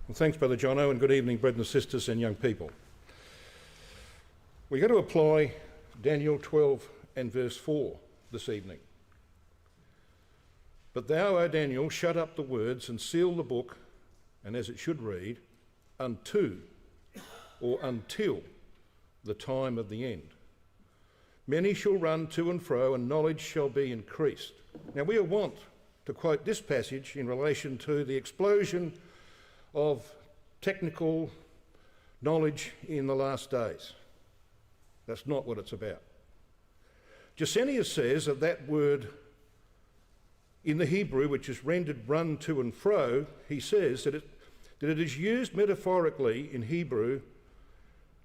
Well, thanks, Brother Jono, and good evening, brothers and sisters and young people. We're going to apply Daniel 12 and verse 4 this evening. But thou, O Daniel, shut up the words and seal the book, and as it should read, unto or until the time of the end. Many shall run to and fro, and knowledge shall be increased. Now we want to quote this passage in relation to the explosion of technical knowledge in the last days. That's not what it's about. Gesenius says of that word in the Hebrew, which is rendered run to and fro, he says that it is used metaphorically in Hebrew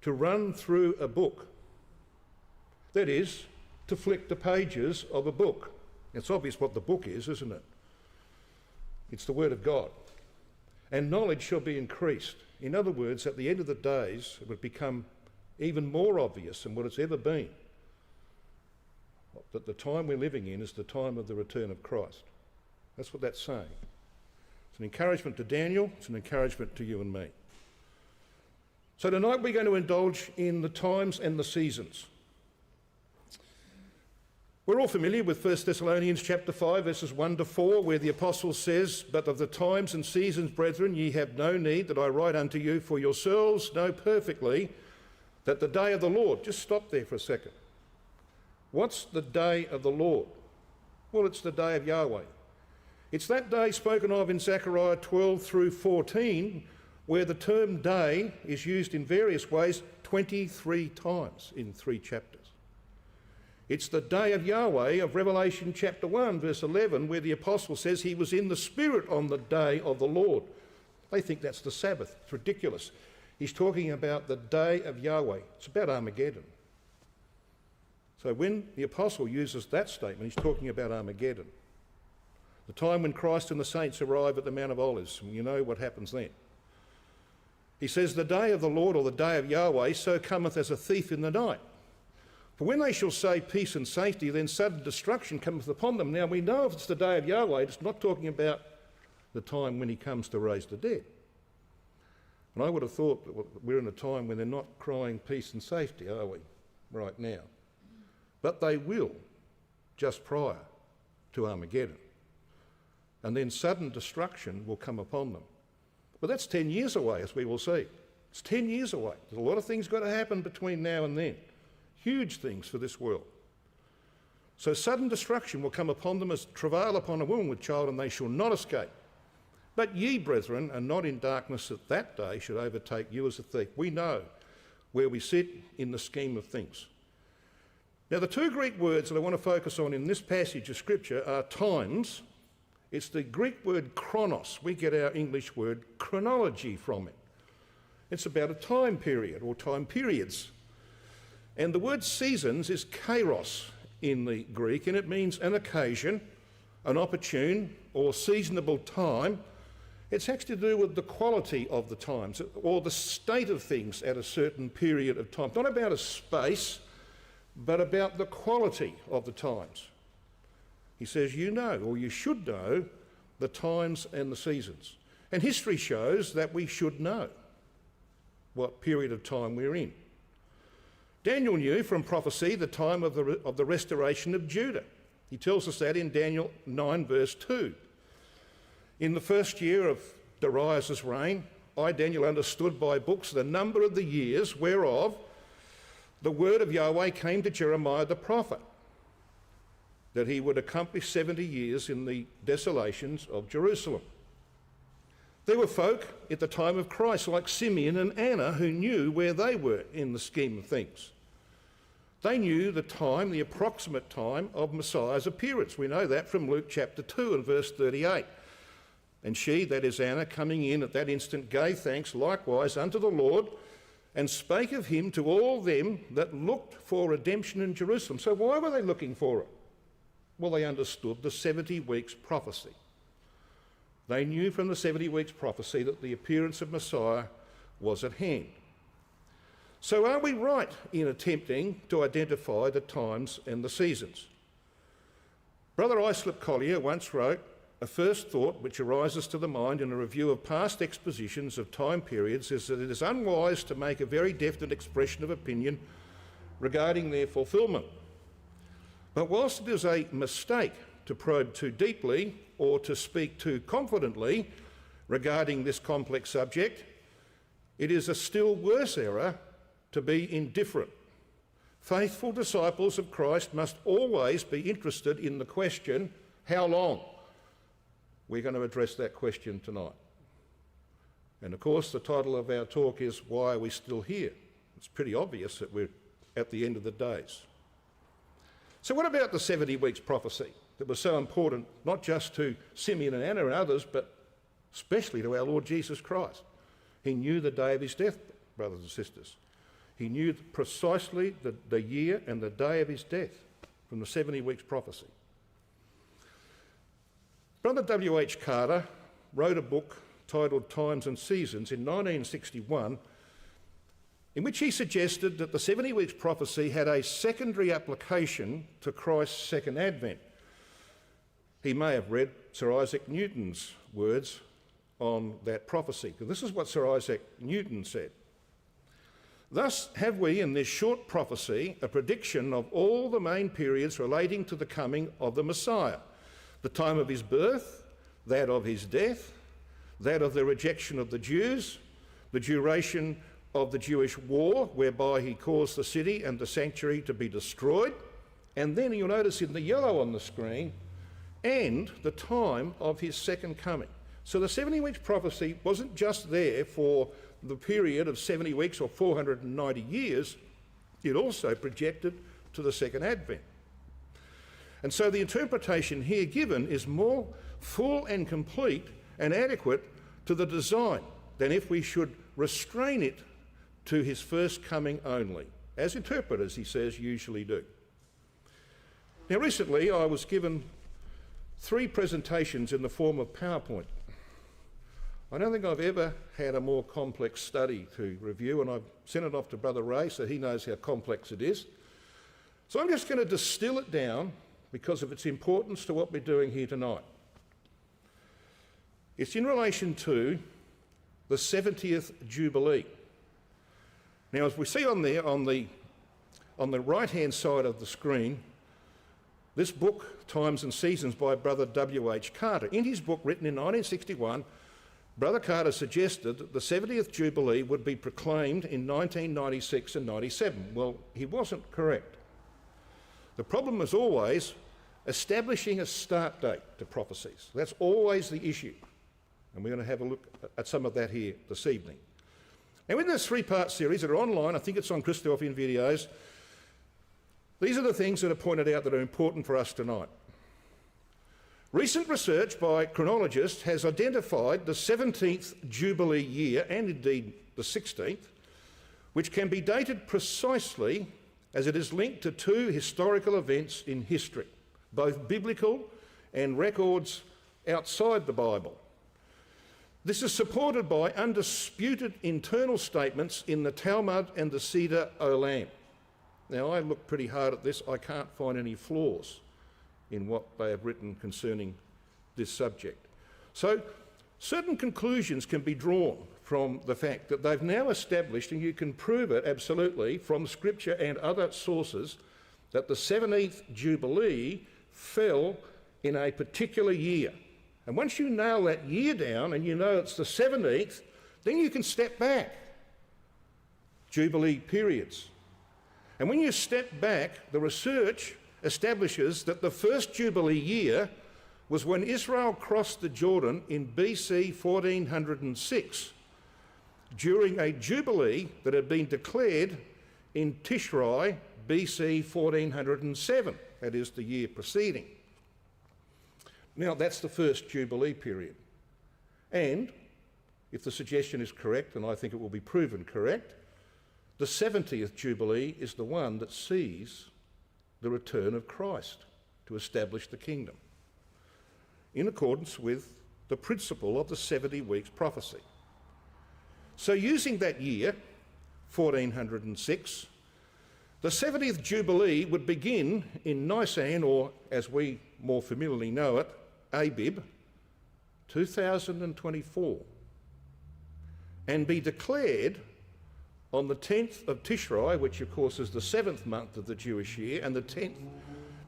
to run through a book. That is, to flick the pages of a book. It's obvious what the book is, isn't it? It's the Word of God. And knowledge shall be increased. In other words, at the end of the days, it would become even more obvious than what it's ever been that the time we're living in is the time of the return of Christ. That's what that's saying. It's an encouragement to Daniel, it's an encouragement to you and me. So tonight we're going to indulge in the times and the seasons. We're all familiar with 1 Thessalonians chapter 5, verses 1 to 4, where the apostle says, "But of the times and seasons, brethren, ye have no need that I write unto you, for yourselves know perfectly that the day of the Lord..." Just stop there for a second. What's the day of the Lord? Well, it's the day of Yahweh. It's that day spoken of in Zechariah 12 through 14, where the term day is used in various ways 23 times in 3 chapters. It's the day of Yahweh of Revelation chapter 1, verse 11, where the apostle says he was in the Spirit on the day of the Lord. They think that's the Sabbath. It's ridiculous. He's talking about the day of Yahweh. It's about Armageddon. So when the apostle uses that statement, he's talking about Armageddon. The time when Christ and the saints arrive at the Mount of Olives, and you know what happens then. He says, "The day of the Lord, or the day of Yahweh, so cometh as a thief in the night. For when they shall say peace and safety, then sudden destruction cometh upon them." Now we know if it's the day of Yahweh, it's not talking about the time when he comes to raise the dead. And I would have thought that we're in a time when they're not crying peace and safety, are we, right now? But they will, just prior to Armageddon. And then sudden destruction will come upon them. But that's 10 years away, as we will see. It's 10 years away. There's a lot of things got to happen between now and then. Huge things for this world. So sudden destruction will come upon them as travail upon a woman with child, and they shall not escape. But ye, brethren, are not in darkness, that that day should overtake you as a thief. We know where we sit in the scheme of things. Now, the 2 Greek words that I want to focus on in this passage of Scripture are times. It's the Greek word chronos. We get our English word chronology from it. It's about a time period or time periods. And the word seasons is kairos in the Greek, and it means an occasion, an opportune or seasonable time. It's actually to do with the quality of the times or the state of things at a certain period of time. Not about a space, but about the quality of the times. He says, you know, or you should know, the times and the seasons. And history shows that we should know what period of time we're in. Daniel knew from prophecy the time of the restoration of Judah. He tells us that in Daniel 9, verse 2. "In the first year of Darius' reign, I, Daniel, understood by books the number of the years whereof the word of Yahweh came to Jeremiah the prophet, that he would accomplish 70 years in the desolations of Jerusalem. There were folk at the time of Christ like Simeon and Anna who knew where they were in the scheme of things. They knew the time, the approximate time of Messiah's appearance. We know that from Luke chapter 2 and verse 38. And she, that is Anna, coming in at that instant, gave thanks likewise unto the Lord, and spake of him to all them that looked for redemption in Jerusalem. So why were they looking for it? Well, they understood the 70 weeks prophecy. They knew from the 70 weeks prophecy that the appearance of Messiah was at hand. So are we right in attempting to identify the times and the seasons? Brother Islip Collier once wrote, a first thought which arises to the mind in a review of past expositions of time periods is that it is unwise to make a very definite expression of opinion regarding their fulfilment. But whilst it is a mistake to probe too deeply or to speak too confidently regarding this complex subject, it is a still worse error to be indifferent. Faithful disciples of Christ must always be interested in the question, how long? We're going to address that question tonight. And of course, the title of our talk is, Why Are We Still Here? It's pretty obvious that we're at the end of the days. So what about the 70 weeks prophecy that was so important, not just to Simeon and Anna and others, but especially to our Lord Jesus Christ? He knew the day of his death, brothers and sisters. He knew precisely the year and the day of his death from the 70 weeks prophecy. Brother W.H. Carter wrote a book titled Times and Seasons in 1961, in which he suggested that the 70 weeks prophecy had a secondary application to Christ's second advent. He may have read Sir Isaac Newton's words on that prophecy. This is what Sir Isaac Newton said. Thus have we in this short prophecy a prediction of all the main periods relating to the coming of the Messiah, the time of his birth, that of his death, that of the rejection of the Jews, the duration of the Jewish war whereby he caused the city and the sanctuary to be destroyed, and then you'll notice in the yellow on the screen, and the time of his second coming. So the 70 weeks prophecy wasn't just there for the period of 70 weeks or 490 years, it also projected to the second advent. And so the interpretation here given is more full and complete and adequate to the design than if we should restrain it to his first coming only, as interpreters, he says, usually do. Now recently I was given 3 presentations in the form of PowerPoint. I don't think I've ever had a more complex study to review, and I've sent it off to Brother Ray so he knows how complex it is. So I'm just going to distill it down because of its importance to what we're doing here tonight. It's in relation to the 70th Jubilee. Now, as we see on there, on the right-hand side of the screen, this book, Times and Seasons by Brother W.H. Carter. In his book written in 1961, Brother Carter suggested that the 70th Jubilee would be proclaimed in 1996 and 97. Well, he wasn't correct. The problem is always establishing a start date to prophecies. That's always the issue. And we're going to have a look at some of that here this evening. Now, in this 3-part series that are online, I think it's on Christophian videos, these are the things that are pointed out that are important for us tonight. Recent research by chronologists has identified the 17th Jubilee year, and indeed the 16th, which can be dated precisely as it is linked to 2 historical events in history, both biblical and records outside the Bible. This is supported by undisputed internal statements in the Talmud and the Seder Olam. Now, I looked pretty hard at this. I can't find any flaws in what they have written concerning this subject. So certain conclusions can be drawn from the fact that they've now established, and you can prove it absolutely from Scripture and other sources, that the 17th Jubilee fell in a particular year. And once you nail that year down and you know it's the 17th, then you can step back Jubilee periods. And when you step back, the research establishes that the first Jubilee year was when Israel crossed the Jordan in BC 1406 during a Jubilee that had been declared in Tishrei BC 1407, that is the year preceding. Now that's the first Jubilee period. And if the suggestion is correct, and I think it will be proven correct, the 70th Jubilee is the one that sees the return of Christ to establish the kingdom, in accordance with the principle of the 70 weeks prophecy. So using that year, 1406, the 70th Jubilee would begin in Nisan, or as we more familiarly know it, Abib, 2024, and be declared on the 10th of Tishrei, which of course is the 7th month of the Jewish year, and the 10th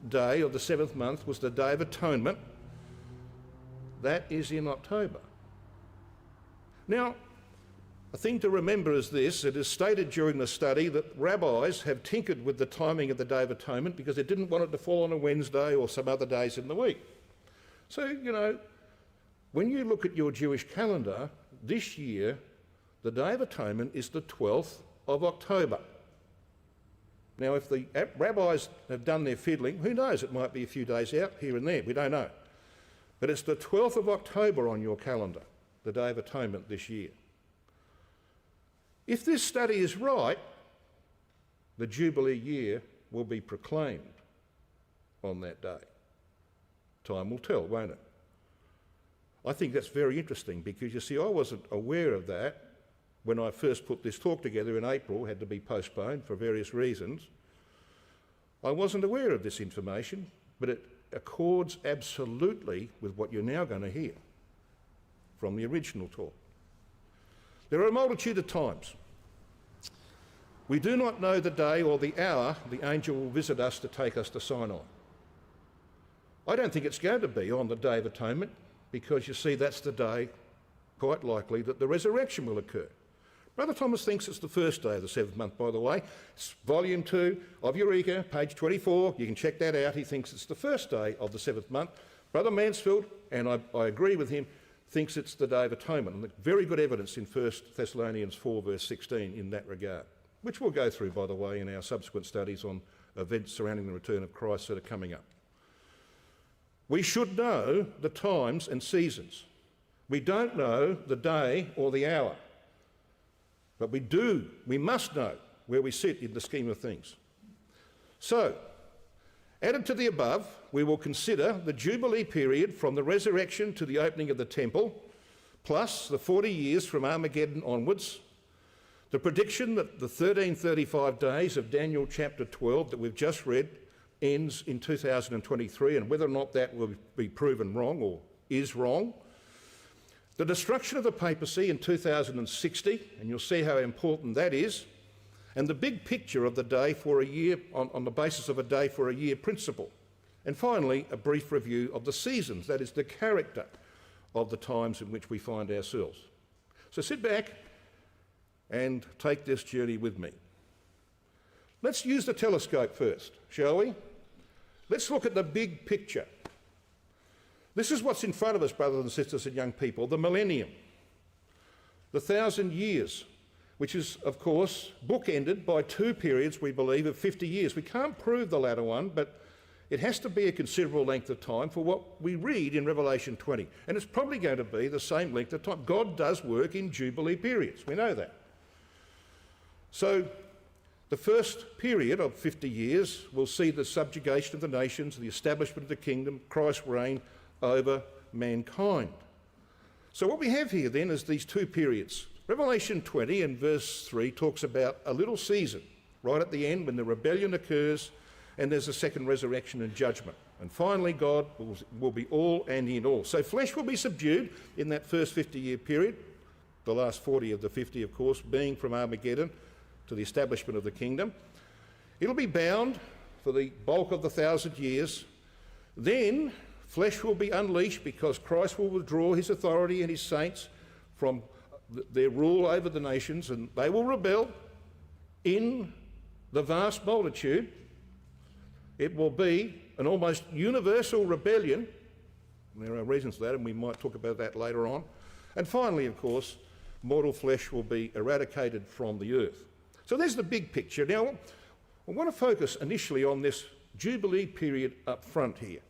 day of the 7th month was the Day of Atonement. That is in October. Now, a thing to remember is this: it is stated during the study that rabbis have tinkered with the timing of the Day of Atonement because they didn't want it to fall on a Wednesday or some other days in the week. So, you know, when you look at your Jewish calendar, this year, the Day of Atonement is the 12th of October. Now, if the rabbis have done their fiddling, who knows, it might be a few days out here and there, we don't know. But it's the 12th of October on your calendar, the Day of Atonement this year. If this study is right, the Jubilee year will be proclaimed on that day. Time will tell, won't it? I think that's very interesting because, you see, I wasn't aware of that when I first put this talk together in April. Had to be postponed for various reasons. I wasn't aware of this information, but it accords absolutely with what you're now going to hear from the original talk. There are a multitude of times. We do not know the day or the hour the angel will visit us to take us to Sinai. I don't think it's going to be on the Day of Atonement because, you see, that's the day, quite likely, that the resurrection will occur. Brother Thomas thinks it's the first day of the 7th month, by the way. It's volume 2 of Eureka, page 24. You can check that out. He thinks it's the first day of the 7th month. Brother Mansfield, and I agree with him, thinks it's the Day of Atonement. And very good evidence in 1 Thessalonians 4, verse 16 in that regard, which we'll go through, by the way, in our subsequent studies on events surrounding the return of Christ that are coming up. We should know the times and seasons. We don't know the day or the hour, but we must know where we sit in the scheme of things. So, added to the above, we will consider the Jubilee period from the resurrection to the opening of the temple, plus the 40 years from Armageddon onwards, the prediction that the 1335 days of Daniel chapter 12 that we've just read ends in 2023, and whether or not that will be proven wrong or is wrong. The destruction of the papacy in 2060, and you'll see how important that is, and the big picture of the day for a year on the basis of a day for a year principle. And finally, a brief review of the seasons, that is the character of the times in which we find ourselves. So sit back and take this journey with me. Let's use the telescope first, shall we? Let's look at the big picture. This is what's in front of us, brothers and sisters and young people, the millennium, the 1,000 years, which is, of course, bookended by 2 periods, we believe, of 50 years. We can't prove the latter one, but it has to be a considerable length of time for what we read in Revelation 20. And it's probably going to be the same length of time. God does work in Jubilee periods. We know that. So the first period of 50 years will see the subjugation of the nations, the establishment of the kingdom, Christ's reign over mankind. So what we have here then is these 2 periods. Revelation 20 and verse 3 talks about a little season right at the end when the rebellion occurs and there's a second resurrection and judgment. And finally God will be all and in all. So flesh will be subdued in that first 50-year period, the last 40 of the 50, of course, being from Armageddon to the establishment of the kingdom. It'll be bound for the bulk of the 1,000 years. Then flesh will be unleashed because Christ will withdraw his authority and his saints from their rule over the nations, and they will rebel in the vast multitude. It will be an almost universal rebellion. There are reasons for that, and we might talk about that later on. And finally, of course, mortal flesh will be eradicated from the earth. So there's the big picture. Now, I want to focus initially on this Jubilee period up front here.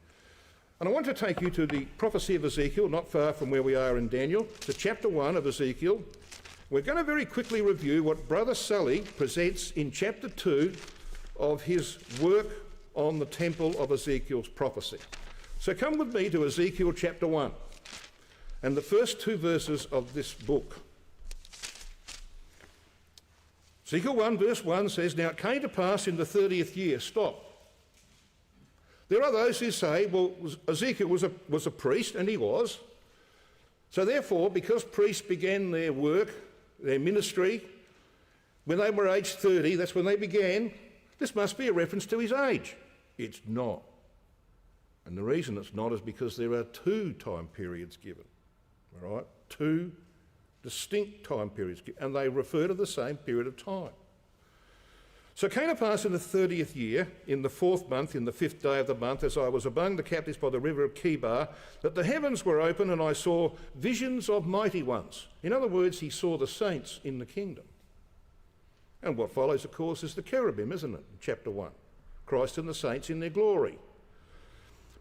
And I want to take you to the prophecy of Ezekiel, not far from where we are in Daniel, to chapter 1 of Ezekiel. We're going to very quickly review what Brother Sully presents in chapter 2 of his work on the temple of Ezekiel's prophecy. So come with me to Ezekiel chapter 1 and the first 2 verses of this book. Ezekiel 1 verse 1 says, "Now it came to pass in the 30th year," stop. There are those who say, well, Ezekiel was a priest, and he was, So therefore, because priests began their work, their ministry, when they were aged 30, that's when they began, this must be a reference to his age. It's not. And the reason it's not is because there are two time periods given, all right? Two distinct time periods, and they refer to the same period of time. So it came to pass in the 30th year, in the 4th month, in the 5th day of the month, as I was among the captives by the river of Chebar, that the heavens were open and I saw visions of mighty ones. In other words, he saw the saints in the kingdom. And what follows, of course, is the cherubim, isn't it? In chapter 1. Christ and the saints in their glory.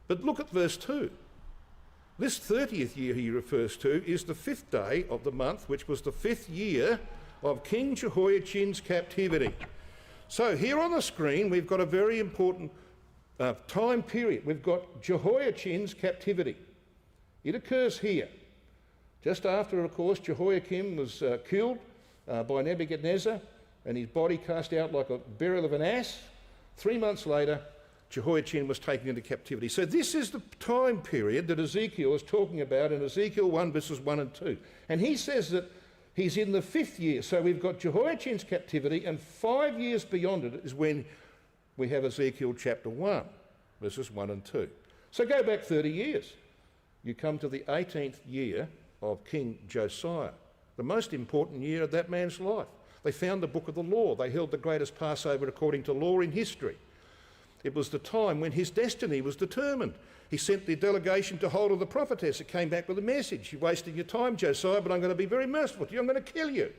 But look at verse 2. This 30th year he refers to is the 5th day of the month, which was the 5th year of King Jehoiachin's captivity. So here on the screen we've got a very important time period. We've got Jehoiachin's captivity. It occurs here. Just after, of course, Jehoiakim was killed by Nebuchadnezzar and his body cast out like a burial of an ass. 3 months later, Jehoiachin was taken into captivity. So this is the time period that Ezekiel is talking about in Ezekiel 1 verses 1 and 2. And he says that he's in the 5th year. So we've got Jehoiachin's captivity, and 5 years beyond it is when we have Ezekiel chapter 1 verses 1 and 2. So go back 30 years. You come to the 18th year of King Josiah, the most important year of that man's life. They found the book of the law. They held the greatest Passover according to law in history. It was the time when his destiny was determined. He sent the delegation to hold of the prophetess. It came back with a message. You're wasting your time, Josiah, but I'm going to be very merciful to you. I'm going to kill you.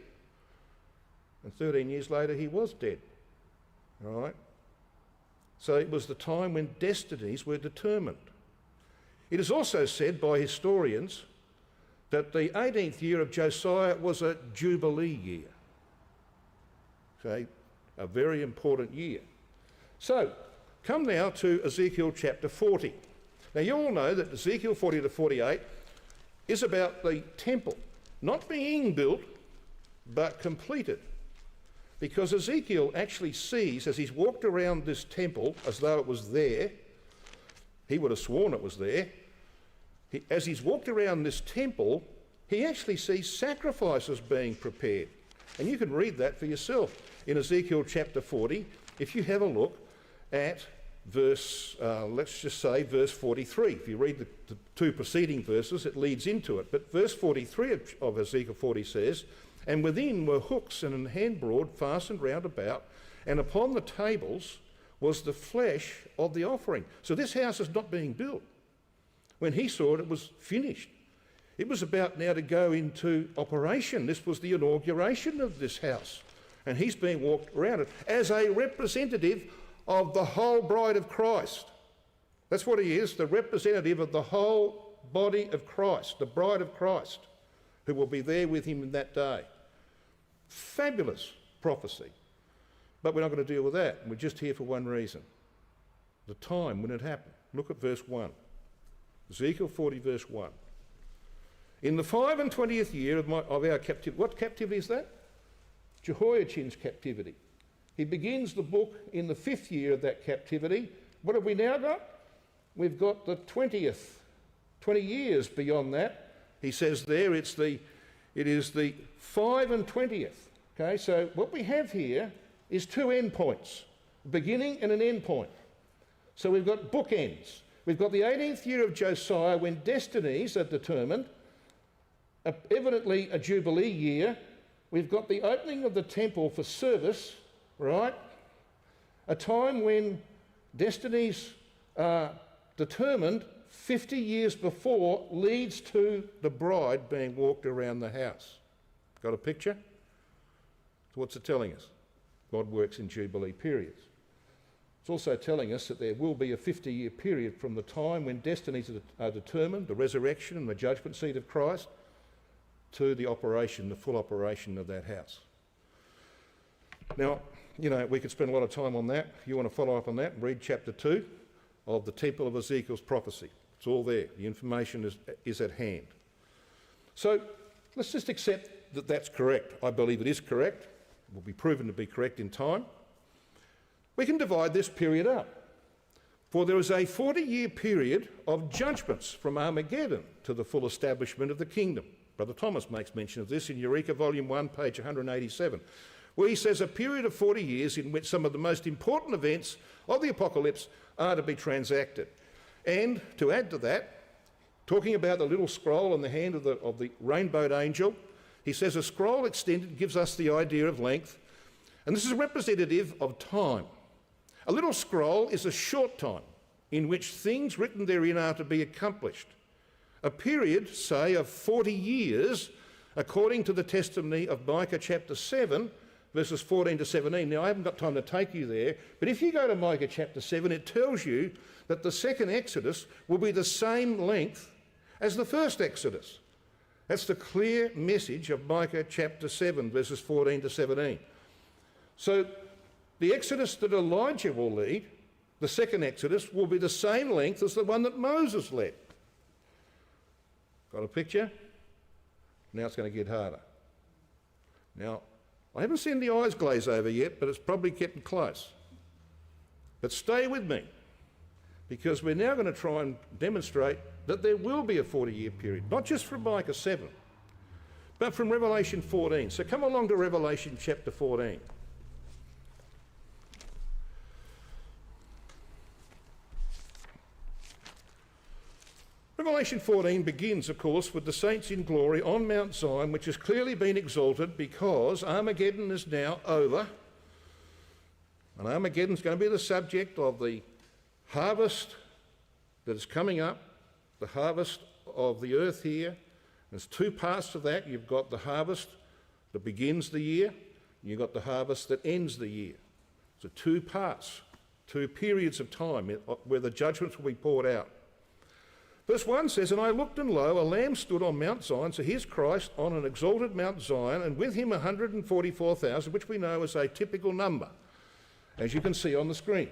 And 13 years later, he was dead. All right? So it was the time when destinies were determined. It is also said by historians that the 18th year of Josiah was a jubilee year. Okay? A very important year. So, come now to Ezekiel chapter 40. Now you all know that Ezekiel 40 to 48 is about the temple, not being built, but completed. Because Ezekiel actually sees, as he's walked around this temple as though it was there, he would have sworn it was there, as he's walked around this temple, he actually sees sacrifices being prepared. And you can read that for yourself in Ezekiel chapter 40, if you have a look at verse, let's just say verse 43. If you read the two preceding verses, it leads into it. But verse 43 of Ezekiel 40 says, "And within were hooks and an hand broad fastened round about, and upon the tables was the flesh of the offering." So this house is not being built. When he saw it, it was finished. It was about now to go into operation. This was the inauguration of this house. And he's being walked around it as a representative of the whole bride of Christ. That's what he is, the representative of the whole body of Christ, the bride of Christ, who will be there with him in that day. Fabulous prophecy. But we're not going to deal with that. We're just here for one reason. The time when it happened. Look at verse 1. Ezekiel 40 verse 1. "In the 25th year of our captivity," what captivity is that? Jehoiachin's captivity. He begins the book in the 5th year of that captivity. What have we now got? We've got the 20th, 20 years beyond that. He says there it is the 25th. Okay, so what we have here is two endpoints, a beginning and an end point. So we've got bookends. We've got the 18th year of Josiah when destinies are determined, evidently a jubilee year. We've got the opening of the temple for service, right? A time when destinies are determined 50 years before leads to the bride being walked around the house. Got a picture? So what's it telling us? God works in jubilee periods. It's also telling us that there will be a 50-year period from the time when destinies are determined, the resurrection and the judgment seat of Christ, to the operation, the full operation of that house. Now, you know, we could spend a lot of time on that. If you want to follow up on that, read chapter 2 of the Temple of Ezekiel's prophecy. It's all there. The information is at hand. So let's just accept that that's correct. I believe it is correct. It will be proven to be correct in time. We can divide this period up. For there is a 40-year period of judgments from Armageddon to the full establishment of the kingdom. Brother Thomas makes mention of this in Eureka Volume 1, page 187, where he says a period of 40 years in which some of the most important events of the apocalypse are to be transacted. And to add to that, talking about the little scroll in the hand of the rainbowed angel, he says a scroll extended gives us the idea of length, and this is representative of time. A little scroll is a short time in which things written therein are to be accomplished. A period, say, of 40 years, according to the testimony of Micah chapter 7, verses 14 to 17. Now, I haven't got time to take you there, but if you go to Micah chapter 7, it tells you that the second Exodus will be the same length as the first Exodus. That's the clear message of Micah chapter 7, verses 14 to 17. So, the Exodus that Elijah will lead, the second Exodus, will be the same length as the one that Moses led. Got a picture? Now it's going to get harder. Now, I haven't seen the eyes glaze over yet, but it's probably getting close. But stay with me, because we're now going to try and demonstrate that there will be a 40-year period, not just from Micah 7, but from Revelation 14. So come along to Revelation chapter 14. Revelation 14 begins, of course, with the saints in glory on Mount Zion, which has clearly been exalted because Armageddon is now over. And Armageddon is going to be the subject of the harvest that is coming up, the harvest of the earth here. There's two parts to that. You've got the harvest that begins the year, and you've got the harvest that ends the year. So two parts, two periods of time where the judgments will be poured out. Verse 1 says, "And I looked, and lo, a lamb stood on Mount Zion," so here's Christ on an exalted Mount Zion, "and with him 144,000, which we know is a typical number, as you can see on the screen.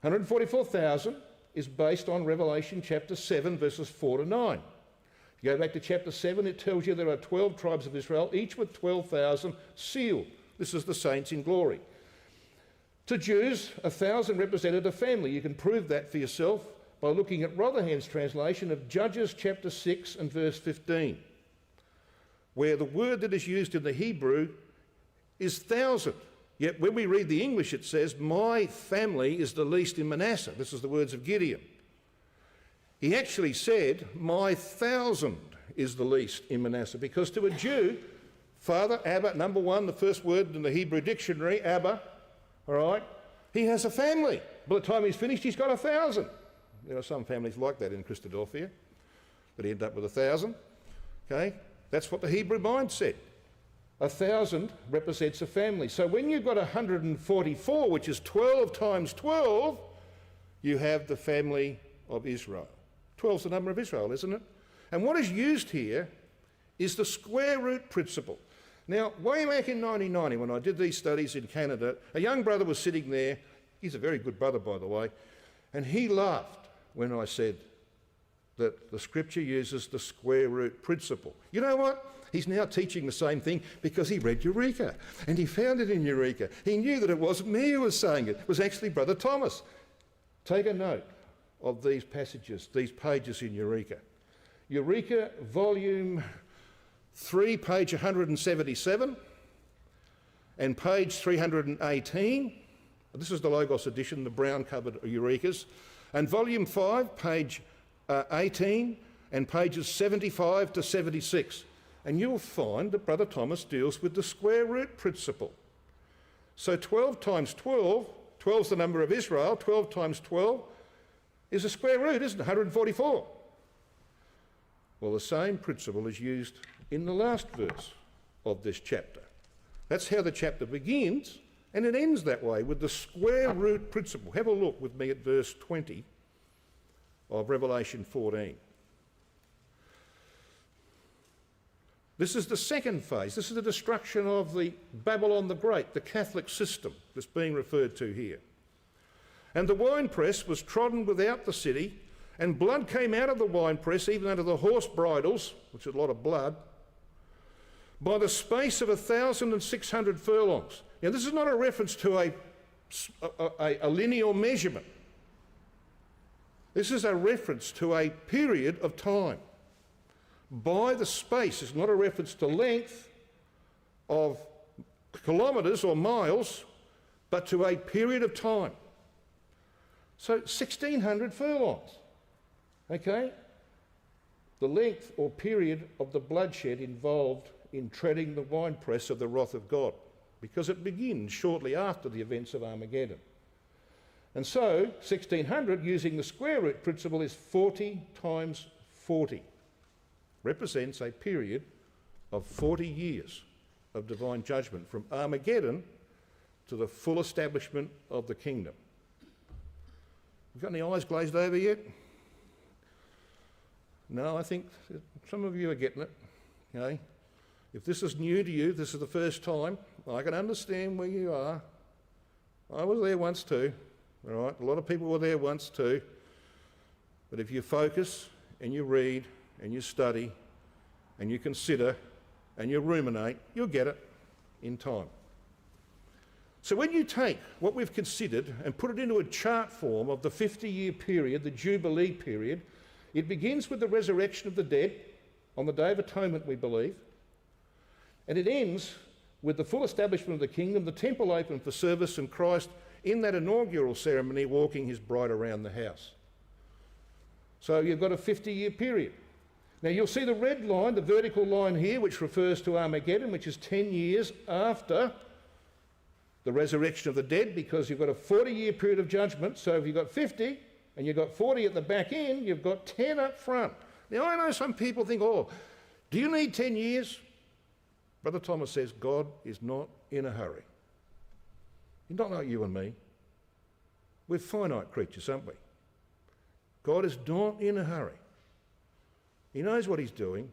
144,000 is based on Revelation chapter 7, verses 4 to 9. You go back to chapter 7, it tells you there are 12 tribes of Israel, each with 12,000 sealed. This is the saints in glory. To Jews, 1,000 represented a family. You can prove that for yourself by looking at Rotherham's translation of Judges chapter 6 and verse 15, where the word that is used in the Hebrew is 1,000. Yet when we read the English, it says, "My family is the least in Manasseh." This is the words of Gideon. He actually said, "My 1,000 is the least in Manasseh," because to a Jew, father, Abba, number one, the first word in the Hebrew dictionary, Abba, all right, he has a family. By the time he's finished, he's got 1,000. There are some families like that in Christadelphia that end up with 1,000. Okay, that's what the Hebrew mind said. 1,000 represents a family. So when you've got 144, which is 12 times 12, you have the family of Israel. 12 is the number of Israel, isn't it? And what is used here is the square root principle. Now, way back in 1990, when I did these studies in Canada, a young brother was sitting there. He's a very good brother, by the way, and he laughed when I said that the scripture uses the square root principle. You know what? He's now teaching the same thing because he read Eureka and he found it in Eureka. He knew that it wasn't me who was saying it. It was actually Brother Thomas. Take a note of these passages, these pages in Eureka. Eureka, volume 3, page 177 and page 318. This is the Logos edition, the brown-covered Eurekas. And volume 5, page 18 and pages 75 to 76. And you'll find that Brother Thomas deals with the square root principle. So 12 times 12, 12 is the number of Israel, 12 times 12 is a square root, isn't it? 144. Well, the same principle is used in the last verse of this chapter. That's how the chapter begins, and it ends that way, with the square root principle. Have a look with me at verse 20 of Revelation 14. This is the second phase. This is the destruction of the Babylon the Great, the Catholic system that's being referred to here. "And the winepress was trodden without the city, and blood came out of the winepress, even under the horse bridles," which is a lot of blood, "by the space of 1,600 furlongs." Now, this is not a reference to a lineal measurement. This is a reference to a period of time. By the space, it's not a reference to length of kilometres or miles, but to a period of time. So 1,600 furlongs, okay? The length or period of the bloodshed involved in treading the winepress of the wrath of God, because it begins shortly after the events of Armageddon. And so 1,600, using the square root principle, is 40 times 40. Represents a period of 40 years of divine judgment from Armageddon to the full establishment of the kingdom. You got any eyes glazed over yet? No, I think some of you are getting it. Okay? If this is new to you, this is the first time, I can understand where you are. I was there once too. All right? A lot of people were there once too. But if you focus and you read and you study and you consider and you ruminate, you'll get it in time. So when you take what we've considered and put it into a chart form of the 50-year period, the Jubilee period, it begins with the resurrection of the dead on the Day of Atonement, we believe, and it ends with the full establishment of the kingdom, the temple open for service, and Christ in that inaugural ceremony walking his bride around the house. So you've got a 50-year period. Now you'll see the red line, the vertical line here, which refers to Armageddon, which is 10 years after the resurrection of the dead, because you've got a 40-year period of judgment. So if you've got 50 and you've got 40 at the back end, you've got 10 up front. Now I know some people think, oh, do you need 10 years? Brother Thomas says God is not in a hurry. He's not like you and me. We're finite creatures, aren't we? God is not in a hurry. He knows what he's doing.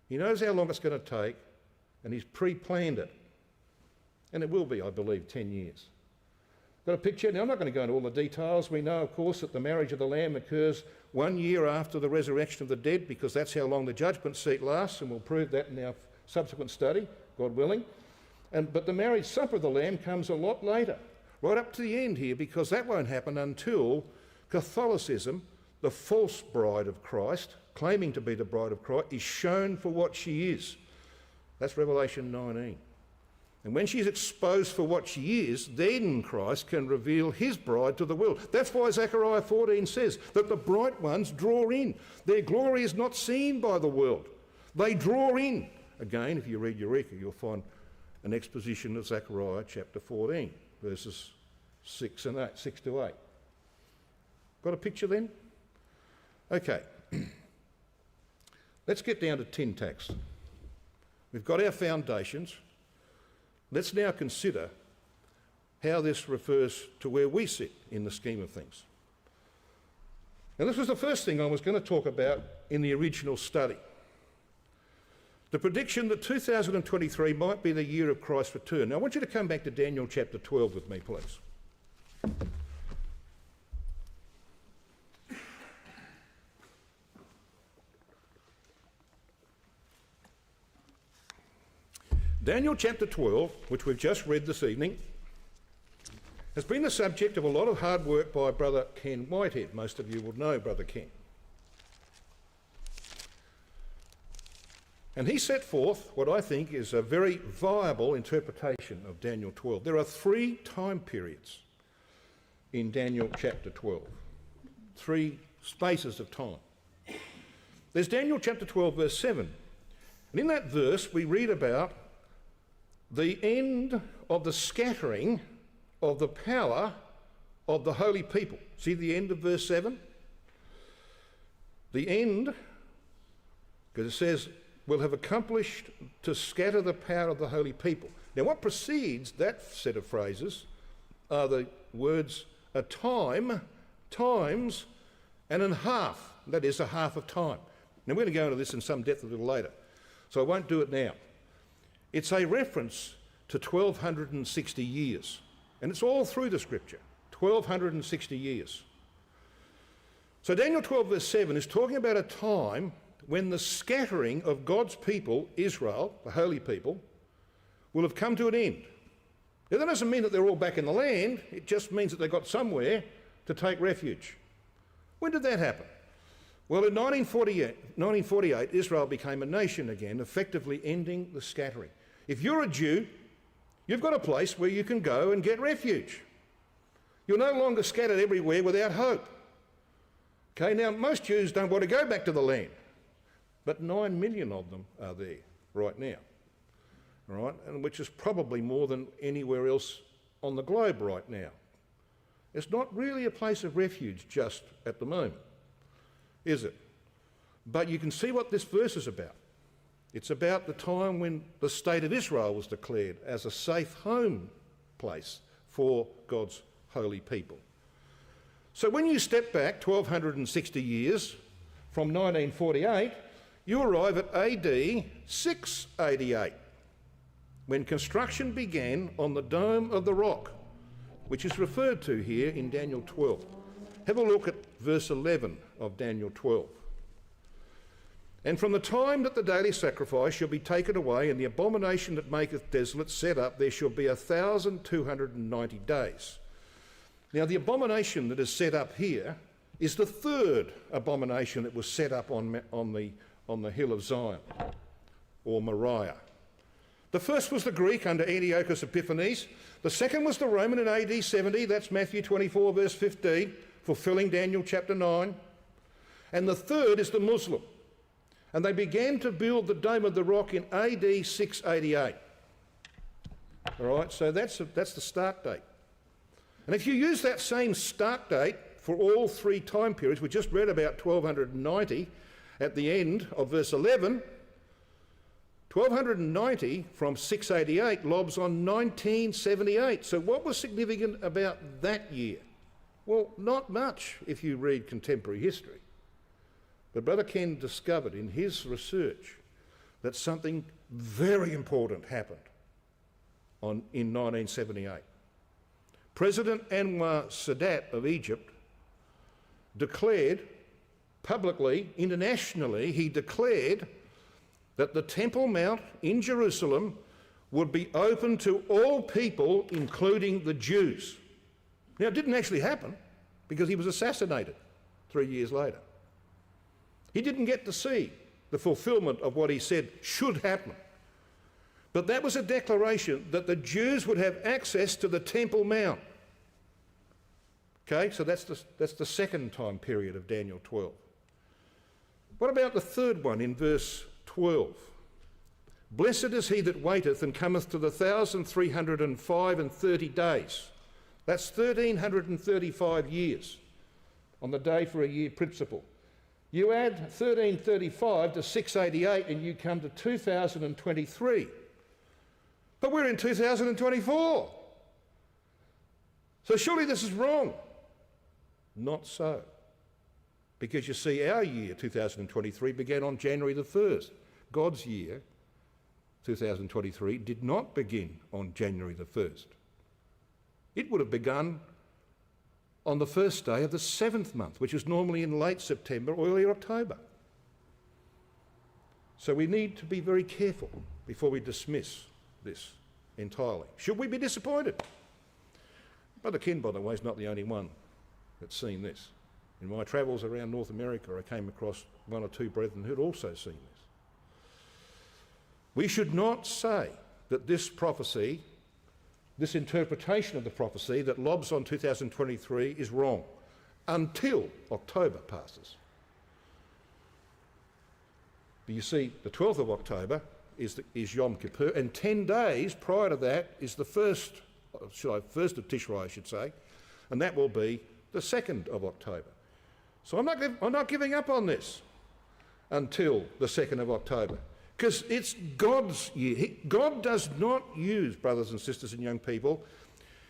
He knows how long it's going to take, and he's pre-planned it. And it will be, I believe, 10 years. Got a picture? Now, I'm not going to go into all the details. We know, of course, that the marriage of the Lamb occurs 1 year after the resurrection of the dead, because that's how long the judgment seat lasts, and we'll prove that in our subsequent study, God willing. But the marriage supper of the Lamb comes a lot later, right up to the end here, because that won't happen until Catholicism, the false bride of Christ, claiming to be the bride of Christ, is shown for what she is. That's Revelation 19. And when she's exposed for what she is, then Christ can reveal his bride to the world. That's why Zechariah 14 says that the bright ones draw in. Their glory is not seen by the world. They draw in. Again, if you read Eureka, you'll find an exposition of Zechariah chapter 14, verses 6 to 8. Got a picture then? Okay. Let's get down to tin tacks. We've got our foundations. Let's now consider how this refers to where we sit in the scheme of things. Now, this was the first thing I was going to talk about in the original study. The prediction that 2023 might be the year of Christ's return. Now, I want you to come back to Daniel chapter 12 with me, please. Daniel chapter 12, which we've just read this evening, has been the subject of a lot of hard work by Brother Ken Whitehead. Most of you will know Brother Ken. And he set forth what I think is a very viable interpretation of Daniel 12. There are 3 time periods in Daniel chapter 12, 3 spaces of time. There's Daniel chapter 12, verse 7. And in that verse, we read about the end of the scattering of the power of the holy people. See the end of verse 7? The end, because it says, will have accomplished to scatter the power of the holy people. Now what precedes that set of phrases are the words a time, times, and a half. That is a half of time. Now we're going to go into this in some depth a little later, so I won't do it now. It's a reference to 1260 years. And it's all through the scripture, 1260 years. So Daniel 12 verse 7 is talking about a time when the scattering of God's people, Israel, the holy people, will have come to an end. Now that doesn't mean that they're all back in the land, it just means that they've got somewhere to take refuge. When did that happen? Well, in 1948, Israel became a nation again, effectively ending the scattering. If you're a Jew, you've got a place where you can go and get refuge. You're no longer scattered everywhere without hope. Okay, now most Jews don't want to go back to the land, but 9 million of them are there right now, right? And which is probably more than anywhere else on the globe right now. It's not really a place of refuge just at the moment, is it? But you can see what this verse is about. It's about the time when the state of Israel was declared as a safe home place for God's holy people. So when you step back 1260 years from 1948, you arrive at AD 688, when construction began on the Dome of the Rock, which is referred to here in Daniel 12. Have a look at verse 11 of Daniel 12. And from the time that the daily sacrifice shall be taken away, and the abomination that maketh desolate set up, there shall be 1,290 days. Now the abomination that is set up here is the third abomination that was set up on the hill of Zion, or Moriah. The first was the Greek under Antiochus Epiphanes. The second was the Roman in AD 70, that's Matthew 24 verse 15, fulfilling Daniel chapter 9. And the third is the Muslim. And they began to build the Dome of the Rock in AD 688. All right, so that's the start date. And if you use that same start date for all three time periods, we just read about 1290 at the end of verse 11, 1290 from 688 lobs on 1978. So what was significant about that year? Well, not much if you read contemporary history. But Brother Ken discovered in his research that something very important happened in 1978. President Anwar Sadat of Egypt declared publicly, internationally, he declared that the Temple Mount in Jerusalem would be open to all people, including the Jews. Now, it didn't actually happen because he was assassinated 3 years later. He didn't get to see the fulfilment of what he said should happen. But that was a declaration that the Jews would have access to the Temple Mount. Okay, so that's the second time period of Daniel 12. What about the third one in verse 12? Blessed is he that waiteth and cometh to the 1,305 and 30 days. That's 1,335 years on the day for a year principle. You add 1335 to 688 and you come to 2023. But we're in 2024. So surely this is wrong. Not so. Because you see, our year, 2023, began on January the 1st. God's year, 2023, did not begin on January the 1st. It would have begun on the first day of the 7th month, which is normally in late September or early October. So we need to be very careful before we dismiss this entirely. Should we be disappointed? Brother Ken, by the way, is not the only one that's seen this. In my travels around North America, I came across one or two brethren who'd also seen this. We should not say that this prophecy, this interpretation of the prophecy that lobs on 2023 is wrong until October passes. But you see, the 12th of October is Yom Kippur, and 10 days prior to that is the first of Tishrei, I should say, and that will be the 2nd of October. So I'm not giving up on this until the 2nd of October, because it's God's year. God does not use, brothers and sisters and young people,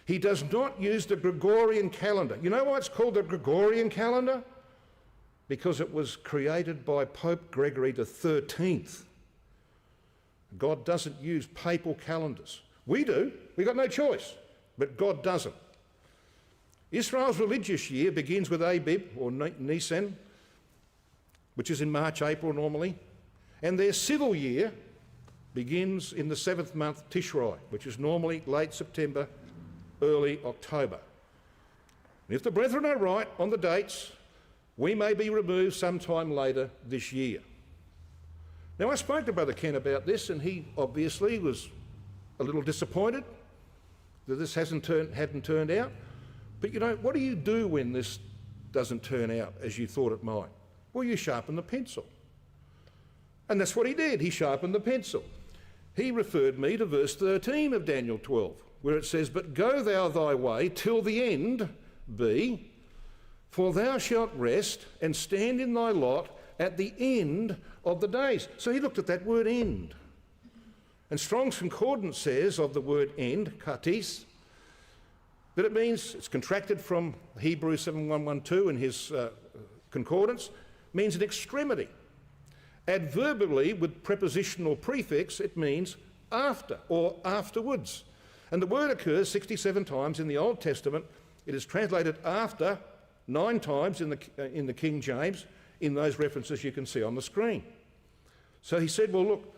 he does not use the Gregorian calendar. You know why it's called the Gregorian calendar? Because it was created by Pope Gregory the 13th. God doesn't use papal calendars. We do. We've got no choice. But God doesn't. Israel's religious year begins with Abib, or Nisan, which is in March, April normally. And their civil year begins in the 7th month, Tishrei, which is normally late September, early October. And if the brethren are right on the dates, we may be removed sometime later this year. Now, I spoke to Brother Ken about this, and he obviously was a little disappointed that this hadn't turned out. But you know, what do you do when this doesn't turn out as you thought it might? Well, you sharpen the pencil. And that's what he did. He sharpened the pencil. He referred me to verse 13 of Daniel 12, where it says, "But go thou thy way till the end be, for thou shalt rest and stand in thy lot at the end of the days." So he looked at that word end. And Strong's Concordance says of the word end, katis, that it means, it's contracted from Hebrews 7112 in his concordance, means an extremity. Adverbially, with prepositional prefix, it means after or afterwards. And the word occurs 67 times in the Old Testament. It is translated after 9 times in the King James, in those references you can see on the screen. So he said, well, look,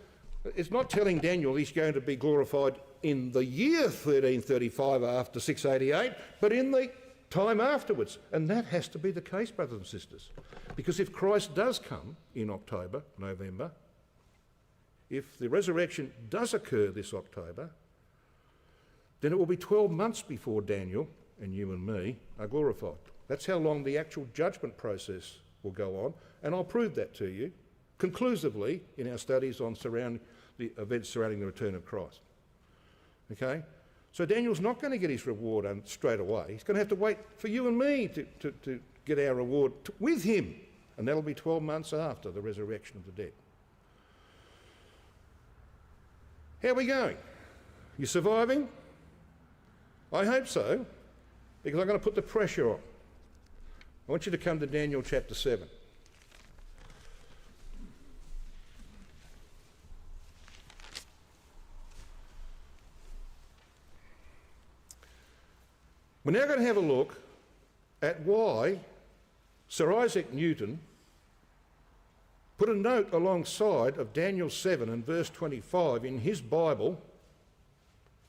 it's not telling Daniel he's going to be glorified in the year 1335 after 688, but in the time afterwards. And that has to be the case, brothers and sisters. Because if Christ does come in October, November, if the resurrection does occur this October, then it will be 12 months before Daniel and you and me are glorified. That's how long the actual judgment process will go on, and I'll prove that to you conclusively in our studies on the events surrounding the return of Christ. Okay? So Daniel's not going to get his reward straight away. He's going to have to wait for you and me to get our reward with him, and that'll be 12 months after the resurrection of the dead. How are we going? You surviving? I hope so, because I'm going to put the pressure on. I want you to come to Daniel chapter 7. We're now going to have a look at why Sir Isaac Newton put a note alongside of Daniel 7 and verse 25 in his Bible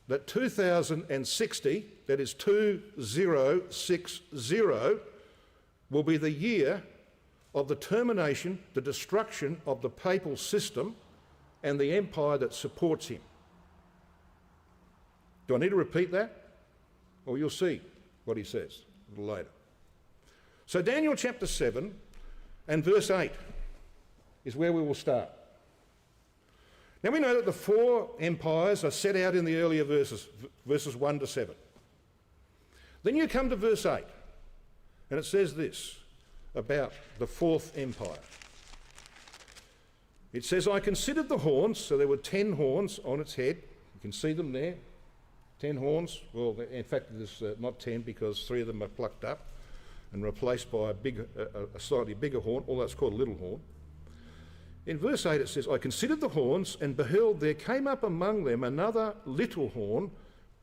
that 2060, that is 2060, will be the year of the termination, the destruction of the papal system and the empire that supports him. Do I need to repeat that? Well, you'll see what he says a little later. So Daniel chapter 7 and verse 8 is where we will start. Now we know that the 4 empires are set out in the earlier verses 1 to 7. Then you come to verse 8, and it says this about the 4th empire. It says, "I considered the horns," so there were 10 horns on its head. You can see them there. 10 horns. Well, in fact, there's not 10 because 3 of them are plucked up and replaced by a slightly bigger horn, although it's called a little horn. In verse 8 it says, "I considered the horns, and beheld there came up among them another little horn,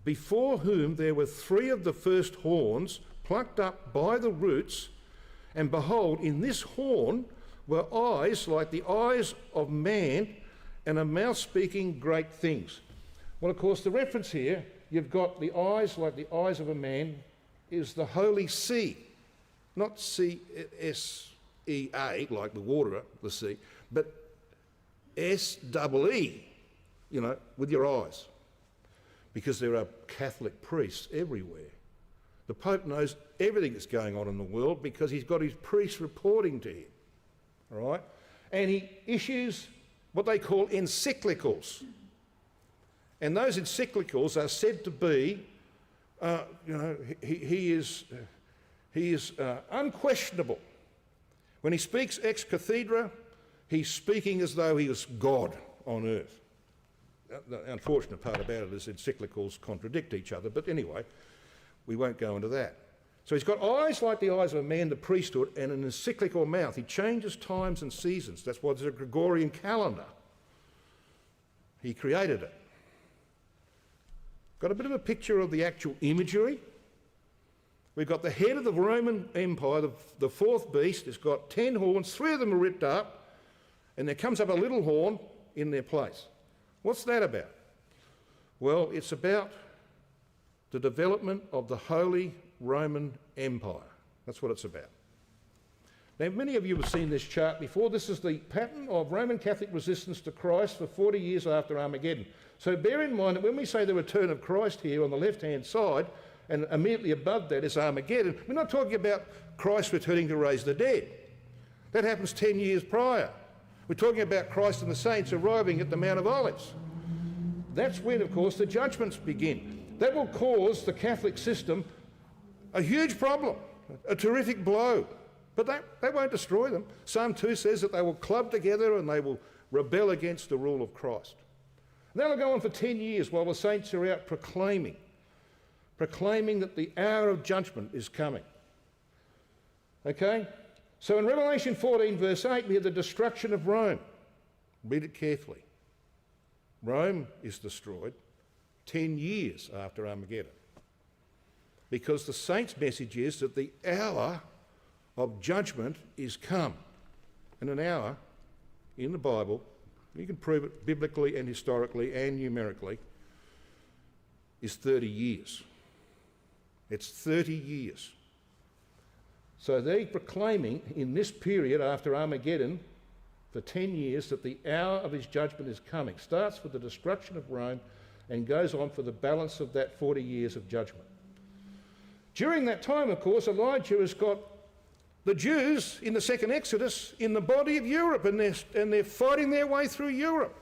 before whom there were 3 of the first horns plucked up by the roots, and behold, in this horn were eyes like the eyes of man, and a mouth speaking great things." Well, of course, the reference here, you've got the eyes like the eyes of a man, is the Holy See. Not C-S-E-A, like the water, the sea, but S-E-E, you know, with your eyes. Because there are Catholic priests everywhere. The Pope knows everything that's going on in the world because he's got his priests reporting to him, all right? And he issues what they call encyclicals. And those encyclicals are said to be, he is unquestionable. When he speaks ex cathedra, he's speaking as though he was God on earth. The unfortunate part about it is encyclicals contradict each other, but anyway, we won't go into that. So he's got eyes like the eyes of a man, the priesthood, and an encyclical mouth. He changes times and seasons. That's why there's a Gregorian calendar. He created it. Got a bit of a picture of the actual imagery. We've got the head of the Roman Empire, the 4th beast. It's got 10 horns, 3 of them are ripped up, and there comes up a little horn in their place. What's that about? Well, it's about the development of the Holy Roman Empire. That's what it's about. Now, many of you have seen this chart before. This is the pattern of Roman Catholic resistance to Christ for 40 years after Armageddon. So bear in mind that when we say the return of Christ here on the left-hand side, and immediately above that is Armageddon, we're not talking about Christ returning to raise the dead. That happens 10 years prior. We're talking about Christ and the saints arriving at the Mount of Olives. That's when, of course, the judgments begin. That will cause the Catholic system a huge problem, a terrific blow. But that won't destroy them. Psalm 2 says that they will club together and they will rebel against the rule of Christ. And that'll go on for 10 years while the saints are out proclaiming that the hour of judgment is coming. Okay? So in Revelation 14 verse 8 we have the destruction of Rome. Read it carefully. Rome is destroyed 10 years after Armageddon. Because the saints' message is that the hour of judgment is come. And an hour in the Bible, you can prove it biblically and historically and numerically, is 30 years. It's 30 years. So they're proclaiming in this period after Armageddon for 10 years that the hour of his judgment is coming. Starts with the destruction of Rome and goes on for the balance of that 40 years of judgment. During that time, of course, Elijah has got the Jews in the second Exodus in the body of Europe, and they're fighting their way through Europe.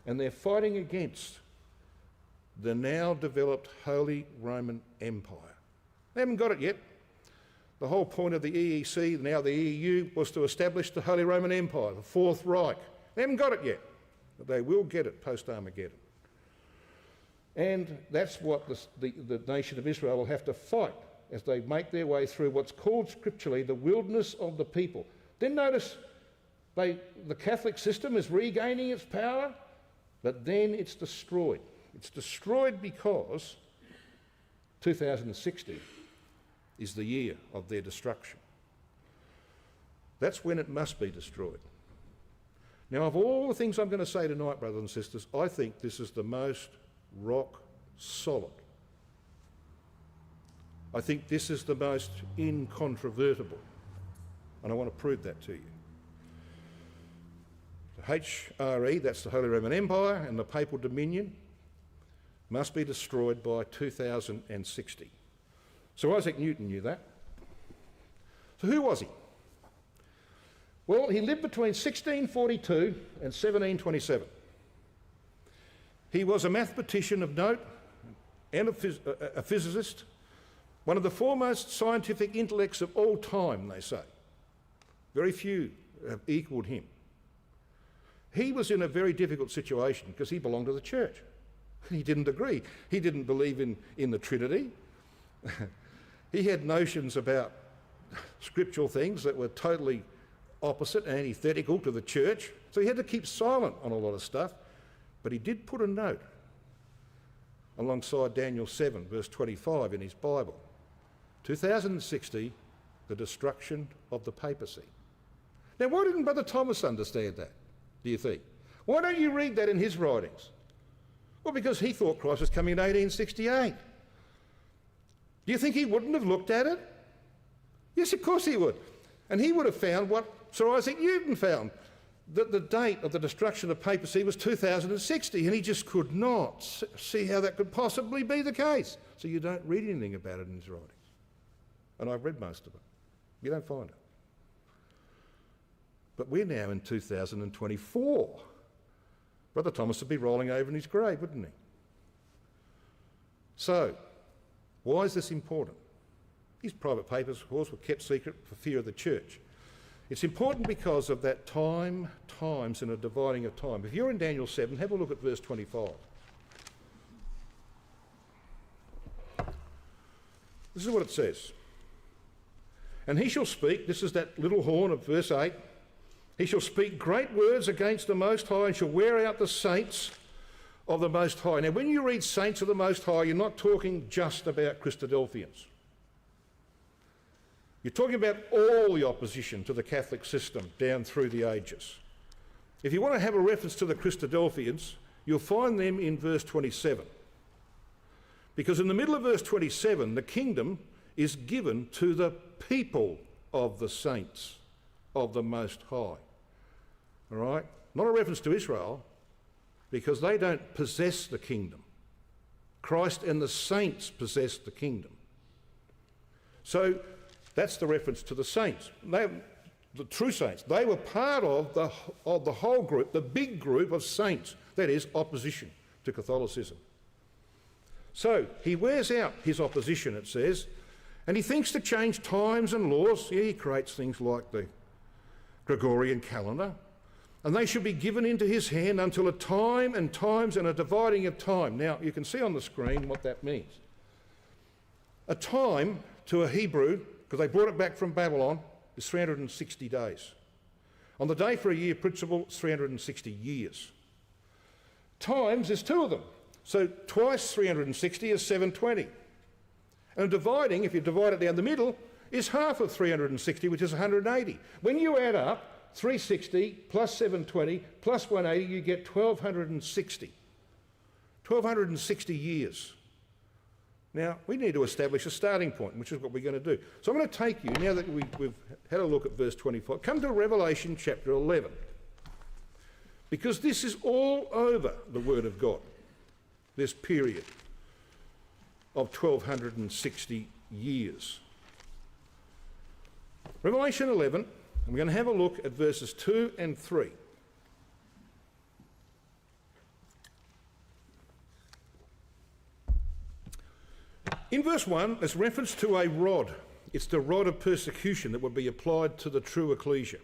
And they're fighting against the now developed Holy Roman Empire. They haven't got it yet. The whole point of the EEC, now the EU, was to establish the Holy Roman Empire, the Fourth Reich. They haven't got it yet, but they will get it post-Armageddon. And that's what the nation of Israel will have to fight as they make their way through what's called scripturally the wilderness of the people. Then notice the Catholic system is regaining its power, but then it's destroyed. It's destroyed because 2060 is the year of their destruction. That's when it must be destroyed. Now, of all the things I'm going to say tonight, brothers and sisters, I think this is the most rock solid. I think this is the most incontrovertible, and I want to prove that to you. The HRE, that's the Holy Roman Empire, and the Papal Dominion must be destroyed by 2060. So Isaac Newton knew that. So who was he? Well, he lived between 1642 and 1727. He was a mathematician of note and a physicist, one of the foremost scientific intellects of all time, they say. Very few have equalled him. He was in a very difficult situation because he belonged to the church. He didn't agree. He didn't believe in the Trinity. He had notions about scriptural things that were totally opposite and antithetical to the church, so he had to keep silent on a lot of stuff. But he did put a note alongside Daniel 7, verse 25 in his Bible. 2060, the destruction of the papacy. Now, why didn't Brother Thomas understand that, do you think? Why don't you read that in his writings? Well, because he thought Christ was coming in 1868. Do you think he wouldn't have looked at it? Yes, of course he would. And he would have found what Sir Isaac Newton found, that the date of the destruction of papacy was 2060, and he just could not see how that could possibly be the case. So you don't read anything about it in his writings. And I've read most of it. You don't find it. But we're now in 2024. Brother Thomas would be rolling over in his grave, wouldn't he? So, why is this important? His private papers, of course, were kept secret for fear of the church. It's important because of that times and a dividing of time. If you're in Daniel 7, have a look at verse 25. This is what it says. And he shall speak, this is that little horn of verse 8, he shall speak great words against the Most High and shall wear out the saints of the Most High. Now, when you read saints of the Most High, you're not talking just about Christadelphians. You're talking about all the opposition to the Catholic system down through the ages. If you want to have a reference to the Christadelphians, you'll find them in verse 27. Because in the middle of verse 27, the kingdom is given to the people of the saints of the Most High. All right? Not a reference to Israel, because they don't possess the kingdom. Christ and the saints possess the kingdom. So that's the reference to the saints. The true saints. They were part of the whole group, the big group of saints, that is, opposition to Catholicism. So he wears out his opposition, it says, and he thinks to change times and laws. Yeah, he creates things like the Gregorian calendar, and they should be given into his hand until a time and times and a dividing of time. Now, you can see on the screen what that means. A time to a Hebrew, because they brought it back from Babylon, is 360 days. On the day for a year principle, it's 360 years. Times, there's two of them. So twice 360 is 720. And dividing, if you divide it down the middle, is half of 360, which is 180. When you add up 360 plus 720 plus 180, you get 1260. 1260 years. Now, we need to establish a starting point, which is what we're going to do. So I'm going to take you, now that we've had a look at verse 25, come to Revelation chapter 11. Because this is all over the Word of God, this period of 1260 years. Revelation 11, and we're going to have a look at verses 2 and 3. In verse 1, there's reference to a rod. It's the rod of persecution that would be applied to the true ecclesia.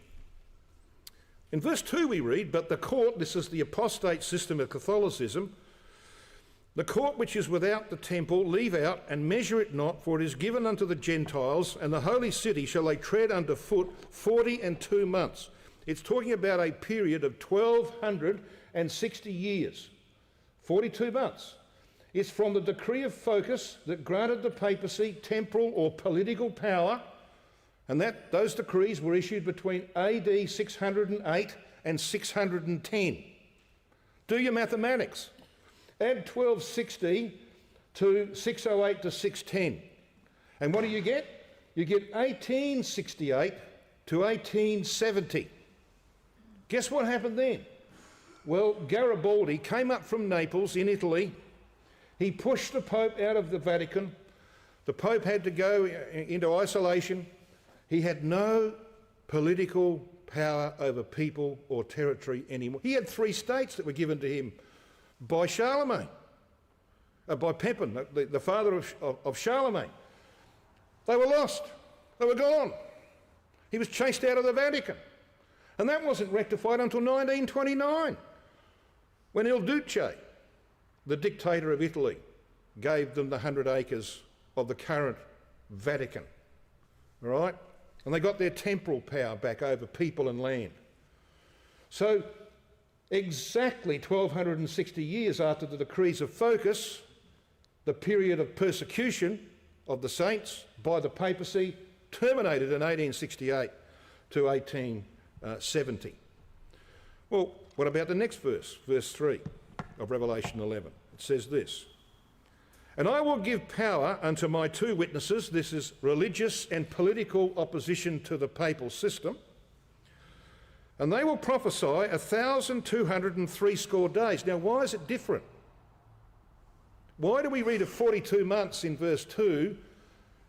In verse 2 we read, but the court, this is the apostate system of Catholicism, the court which is without the temple, leave out and measure it not, for it is given unto the Gentiles, and the holy city shall they tread under foot 42 months. It's talking about a period of 1260 years, 42 months. It's from the decree of focus that granted the papacy temporal or political power, and those decrees were issued between AD 608 and 610. Do your mathematics. Add 1260 to 608 to 610. And what do you get? You get 1868 to 1870. Guess what happened then? Well, Garibaldi came up from Naples in Italy. He pushed the Pope out of the Vatican. The Pope had to go into isolation. He had no political power over people or territory anymore. He had 3 states that were given to him by Charlemagne, by Pepin, the father of Charlemagne. They were lost. They were gone. He was chased out of the Vatican. And that wasn't rectified until 1929, when Il Duce, the dictator of Italy, gave them the 100 acres of the current Vatican. All right? And they got their temporal power back over people and land. So exactly 1260 years after the decrees of focus, the period of persecution of the saints by the papacy terminated in 1868 to 1870. Well, what about the next verse, verse 3 of Revelation 11? It says this, and I will give power unto my 2 witnesses, this is religious and political opposition to the papal system, and they will prophesy 1,260 days. Now, why is it different? Why do we read of 42 months in verse 2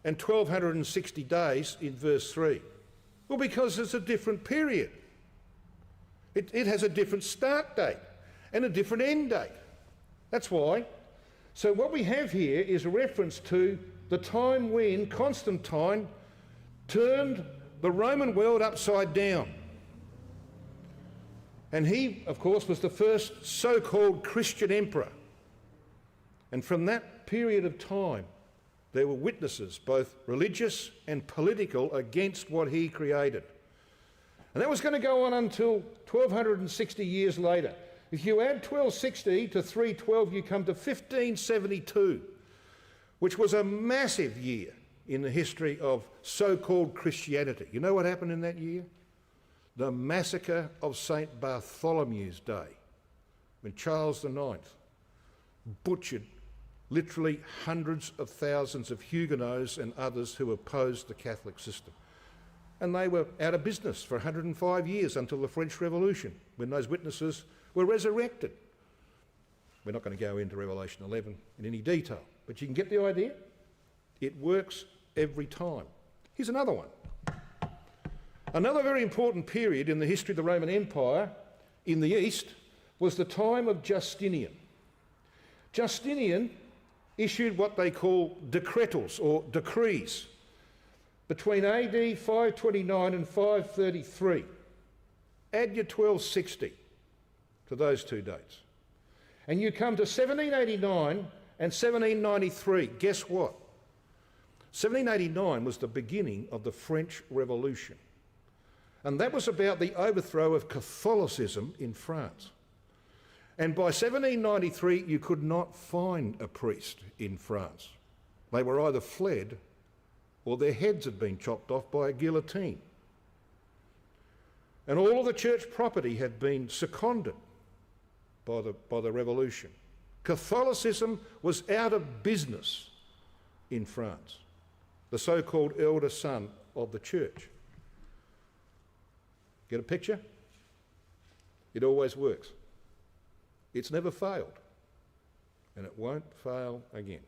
and 1,260 days in verse 3? Well, because it's a different period. It has a different start date and a different end date. That's why. So what we have here is a reference to the time when Constantine turned the Roman world upside down. And he, of course, was the first so-called Christian emperor. And from that period of time, there were witnesses, both religious and political, against what he created. And that was going to go on until 1260 years later. If you add 1260 to 312, you come to 1572, which was a massive year in the history of so-called Christianity. You know what happened in that year? The massacre of St. Bartholomew's Day, when Charles IX butchered literally hundreds of thousands of Huguenots and others who opposed the Catholic system. and they were out of business for 105 years until the French Revolution, when those witnesses were resurrected. We're not going to go into Revelation 11 in any detail, but you can get the idea. It works every time. Here's another one. Another very important period in the history of the Roman Empire in the East was the time of Justinian. Justinian issued what they call decretals or decrees between AD 529 and 533. Add your 1260 to those two dates. And you come to 1789 and 1793. Guess what? 1789 was the beginning of the French Revolution. And that was about the overthrow of Catholicism in France. And by 1793, you could not find a priest in France. They were either fled or their heads had been chopped off by a guillotine. And all of the church property had been seconded by the revolution. Catholicism was out of business in France, the so-called elder son of the church. Get a picture? It always works. It's never failed, and it won't fail again.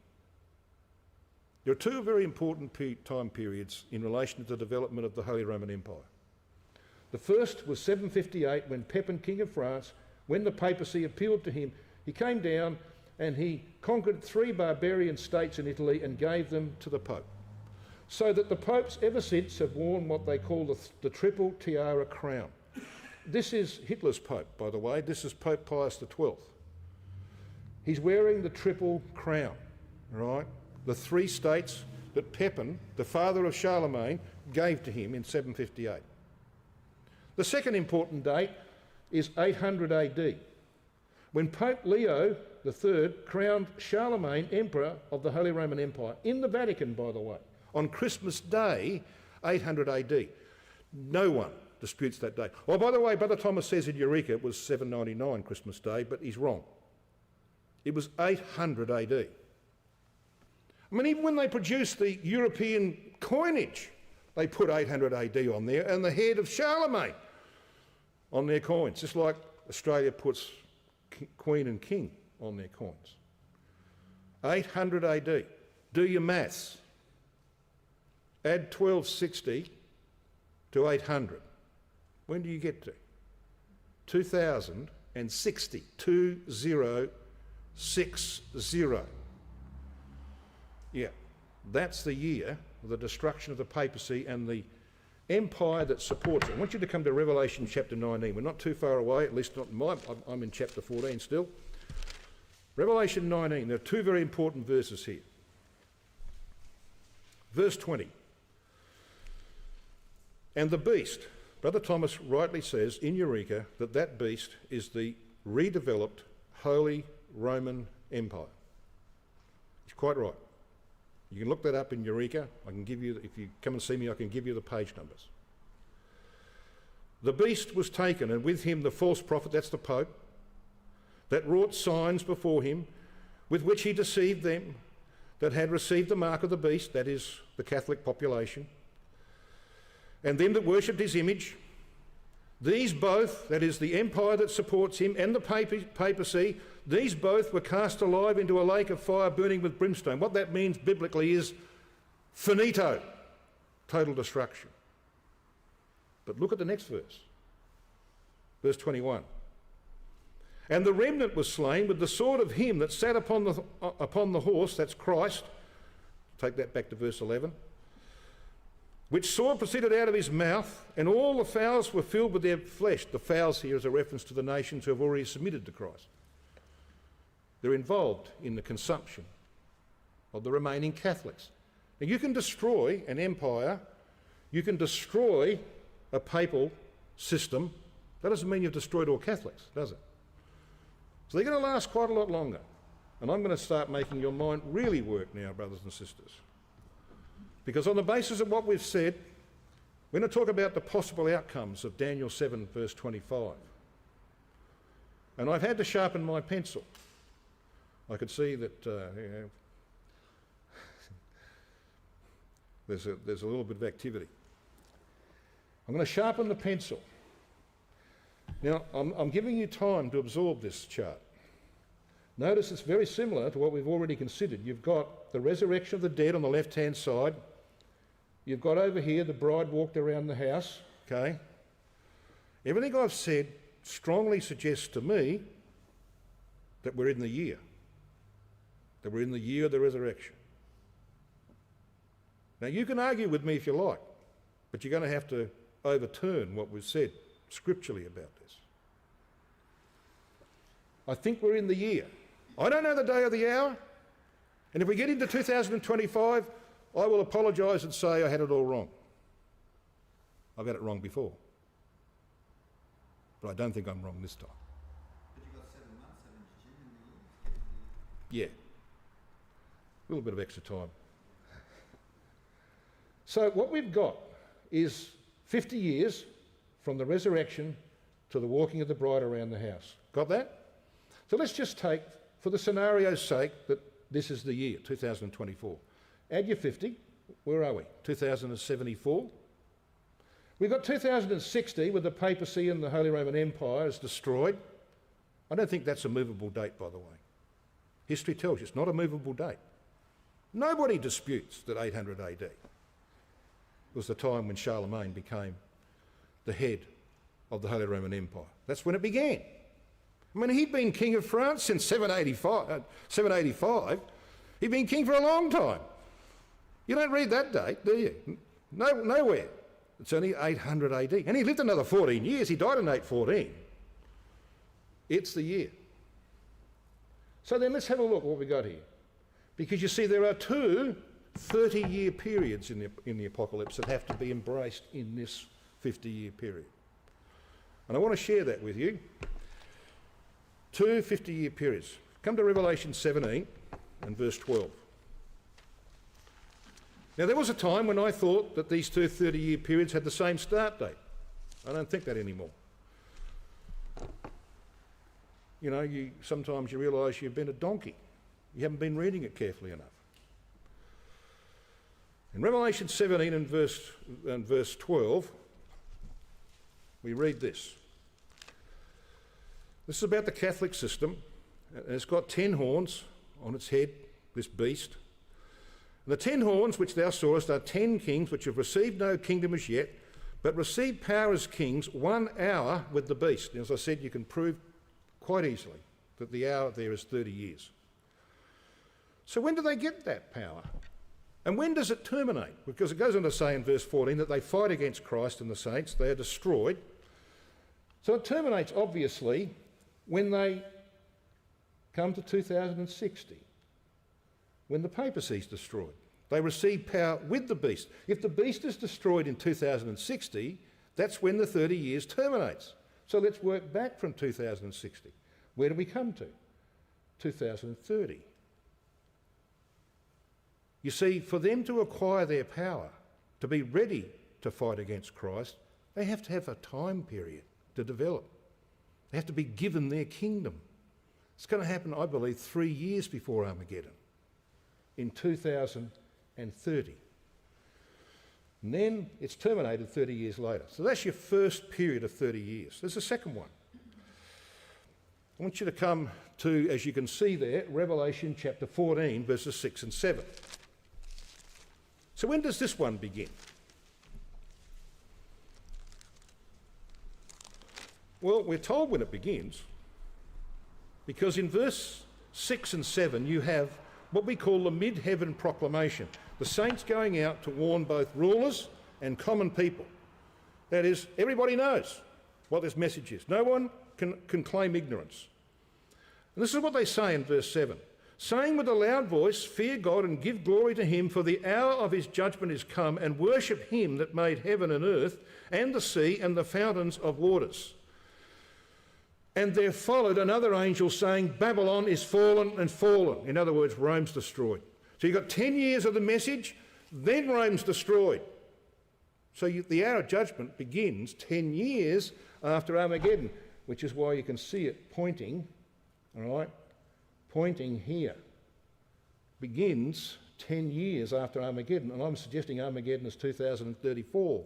There are two very important time periods in relation to the development of the Holy Roman Empire. The first was 758, when Pepin, King of France, when the papacy appealed to him, he came down and he conquered 3 barbarian states in Italy and gave them to the Pope. So that the popes ever since have worn what they call the triple tiara crown. This is Hitler's pope, by the way. This is Pope Pius XII. He's wearing the triple crown, right? The 3 states that Pepin, the father of Charlemagne, gave to him in 758. The second important date is 800 AD, when Pope Leo III crowned Charlemagne Emperor of the Holy Roman Empire, in the Vatican, by the way, on Christmas Day, 800 AD. No one disputes that date. Oh, by the way, Brother Thomas says in Eureka it was 799 Christmas Day, but he's wrong. It was 800 AD. I mean, even when they produced the European coinage, they put 800 AD on there and the head of Charlemagne on their coins, just like Australia puts Queen and King on their coins. 800 AD. Do your maths. Add 1260 to 800. When do you get to? 2060. 2060. Yeah, that's the year of the destruction of the papacy and the empire that supports it. I want you to come to Revelation chapter 19. We're not too far away, at least not in my... I'm in chapter 14 still. Revelation 19, there are 2 very important verses here. Verse 20. And the beast, Brother Thomas rightly says in Eureka that that beast is the redeveloped Holy Roman Empire. He's quite right. You can look that up in Eureka. I can give you, if you come and see me, I can give you the page numbers. The beast was taken, and with him the false prophet, that's the Pope, that wrought signs before him, with which he deceived them that had received the mark of the beast, that is the Catholic population, and them that worshipped his image. These both, that is the empire that supports him and the papacy, these both were cast alive into a lake of fire burning with brimstone. What that means biblically is finito, total destruction. But look at the next verse, verse 21. And the remnant was slain with the sword of him that sat upon the horse, that's Christ. Take that back to verse 11. Which sword proceeded out of his mouth, and all the fowls were filled with their flesh. The fowls here is a reference to the nations who have already submitted to Christ. They're involved in the consumption of the remaining Catholics. Now, you can destroy an empire, you can destroy a papal system. That doesn't mean you've destroyed all Catholics, does it? So they're going to last quite a lot longer. And I'm going to start making your mind really work now, brothers and sisters. Because on the basis of what we've said, we're going to talk about the possible outcomes of Daniel 7, verse 25. And I've had to sharpen my pencil. I could see that there's a little bit of activity. I'm going to sharpen the pencil. Now, I'm giving you time to absorb this chart. Notice it's very similar to what we've already considered. You've got the resurrection of the dead on the left-hand side. You've got over here the bride walked around the house, okay? Everything I've said strongly suggests to me that we're in the year. That we're in the year of the resurrection. Now, you can argue with me if you like, but you're going to have to overturn what we've said scripturally about this. I think we're in the year. I don't know the day or the hour, and if we get into 2025, I will apologise and say I had it all wrong. I've had it wrong before. But I don't think I'm wrong this time. But you've got 7 months, haven't you, Jim, in the year? Yeah. A little bit of extra time. So what we've got is 50 years from the resurrection to the walking of the bride around the house. Got that? So let's just take, for the scenario's sake, that this is the year, 2024. Add your 50. Where are we? 2074. We've got 2060 with the papacy and the Holy Roman Empire is destroyed. I don't think that's a movable date, by the way. History tells you it's not a movable date. Nobody disputes that 800 AD was the time when Charlemagne became the head of the Holy Roman Empire. That's when it began. I mean, he'd been king of France since 785. He'd been king for a long time. You don't read that date, do you? Nowhere. It's only 800 AD. And he lived another 14 years. He died in 814. It's the year. So then let's have a look at what we got here. Because you see, there are two 30-year periods in the apocalypse that have to be embraced in this 50-year period. And I want to share that with you. Two 50-year periods. Come to Revelation 17 and verse 12. Now, there was a time when I thought that these two 30-year periods had the same start date. I don't think that anymore. You know, sometimes you realise you've been a donkey. You haven't been reading it carefully enough. In Revelation 17 and verse 12, we read this. This is about the Catholic system. And it's got 10 horns on its head, this beast. And the 10 horns which thou sawest are 10 kings which have received no kingdom as yet, but received power as kings 1 hour with the beast. And as I said, you can prove quite easily that the hour there is 30 years. So when do they get that power? And when does it terminate? Because it goes on to say in verse 14 that they fight against Christ and the saints, they are destroyed. So it terminates, obviously, when they come to 2060, when the papacy is destroyed. They receive power with the beast. If the beast is destroyed in 2060, that's when the 30 years terminates. So let's work back from 2060. Where do we come to? 2030. You see, for them to acquire their power, to be ready to fight against Christ, they have to have a time period to develop. They have to be given their kingdom. It's going to happen, I believe, 3 years before Armageddon, in 2030. And then it's terminated 30 years later. So that's your first period of 30 years. There's a second one. I want you to come to, as you can see there, Revelation chapter 14, verses 6 and 7. So when does this one begin? Well, we're told when it begins, because in verse 6 and 7 you have what we call the mid-heaven proclamation, the saints going out to warn both rulers and common people. That is, everybody knows what this message is. No one can claim ignorance. And this is what they say in verse 7. Saying with a loud voice, fear God and give glory to him, for the hour of his judgment is come, and worship him that made heaven and earth and the sea and the fountains of waters. And there followed another angel saying, Babylon is fallen and fallen. In other words, Rome's destroyed. So you've got 10 years of the message, then Rome's destroyed. So the hour of judgment begins 10 years after Armageddon, which is why you can see it pointing, all right, pointing here. Begins 10 years after Armageddon, and I'm suggesting Armageddon is 2034.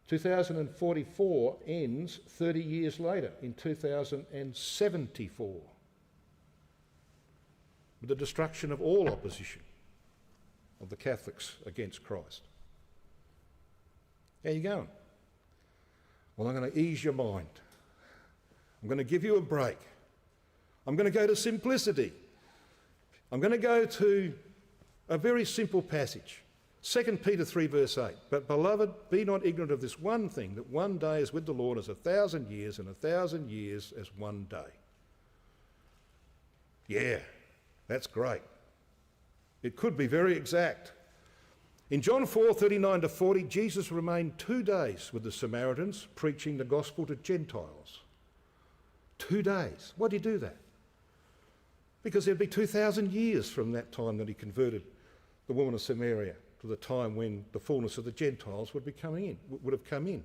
2044 ends 30 years later in 2074 with the destruction of all opposition of the Catholics against Christ. How are you going? Well, I'm going to ease your mind. I'm going to give you a break. I'm going to go to simplicity. I'm going to go to a very simple passage. 2 Peter 3 verse 8. But beloved, be not ignorant of this one thing, that one day is with the Lord as 1,000 years, and 1,000 years as one day. Yeah, that's great. It could be very exact. In John 4:39 to 40, Jesus remained 2 days with the Samaritans, preaching the gospel to Gentiles. 2 days. Why did he do that? Because there'd be 2,000 years from that time that he converted the woman of Samaria to the time when the fullness of the Gentiles would have come in.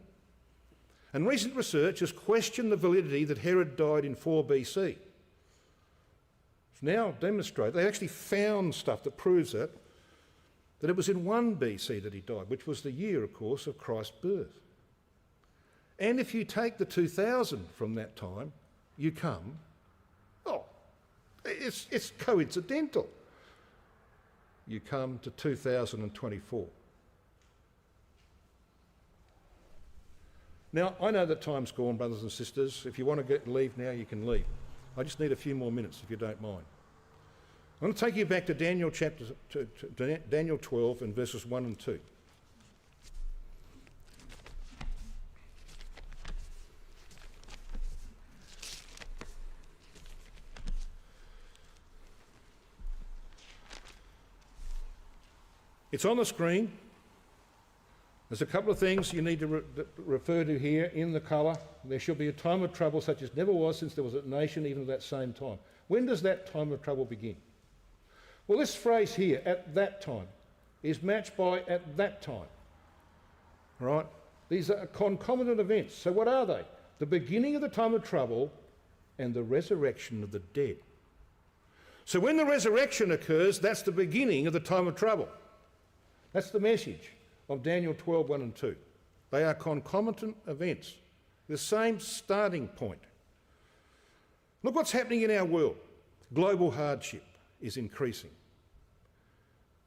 And recent research has questioned the validity that Herod died in 4 BC. It's now demonstrated, they actually found stuff that proves it, that it was in 1 BC that he died, which was the year, of course, of Christ's birth. And if you take the 2000 from that time, you come, it's coincidental. You come to 2024. Now, I know that time's gone, brothers and sisters. If you want to leave now, you can leave. I just need a few more minutes, if you don't mind. I'm going to take you back to Daniel Daniel 12 and verses 1 and 2. It's on the screen. There's a couple of things you need to refer to here in the colour. There shall be a time of trouble such as never was since there was a nation even at that same time. When does that time of trouble begin? Well, this phrase here, at that time, is matched by at that time. Right? These are concomitant events. So what are they? The beginning of the time of trouble and the resurrection of the dead. So when the resurrection occurs, that's the beginning of the time of trouble. That's the message of Daniel 12, 1 and 2. They are concomitant events, the same starting point. Look what's happening in our world. Global hardship is increasing.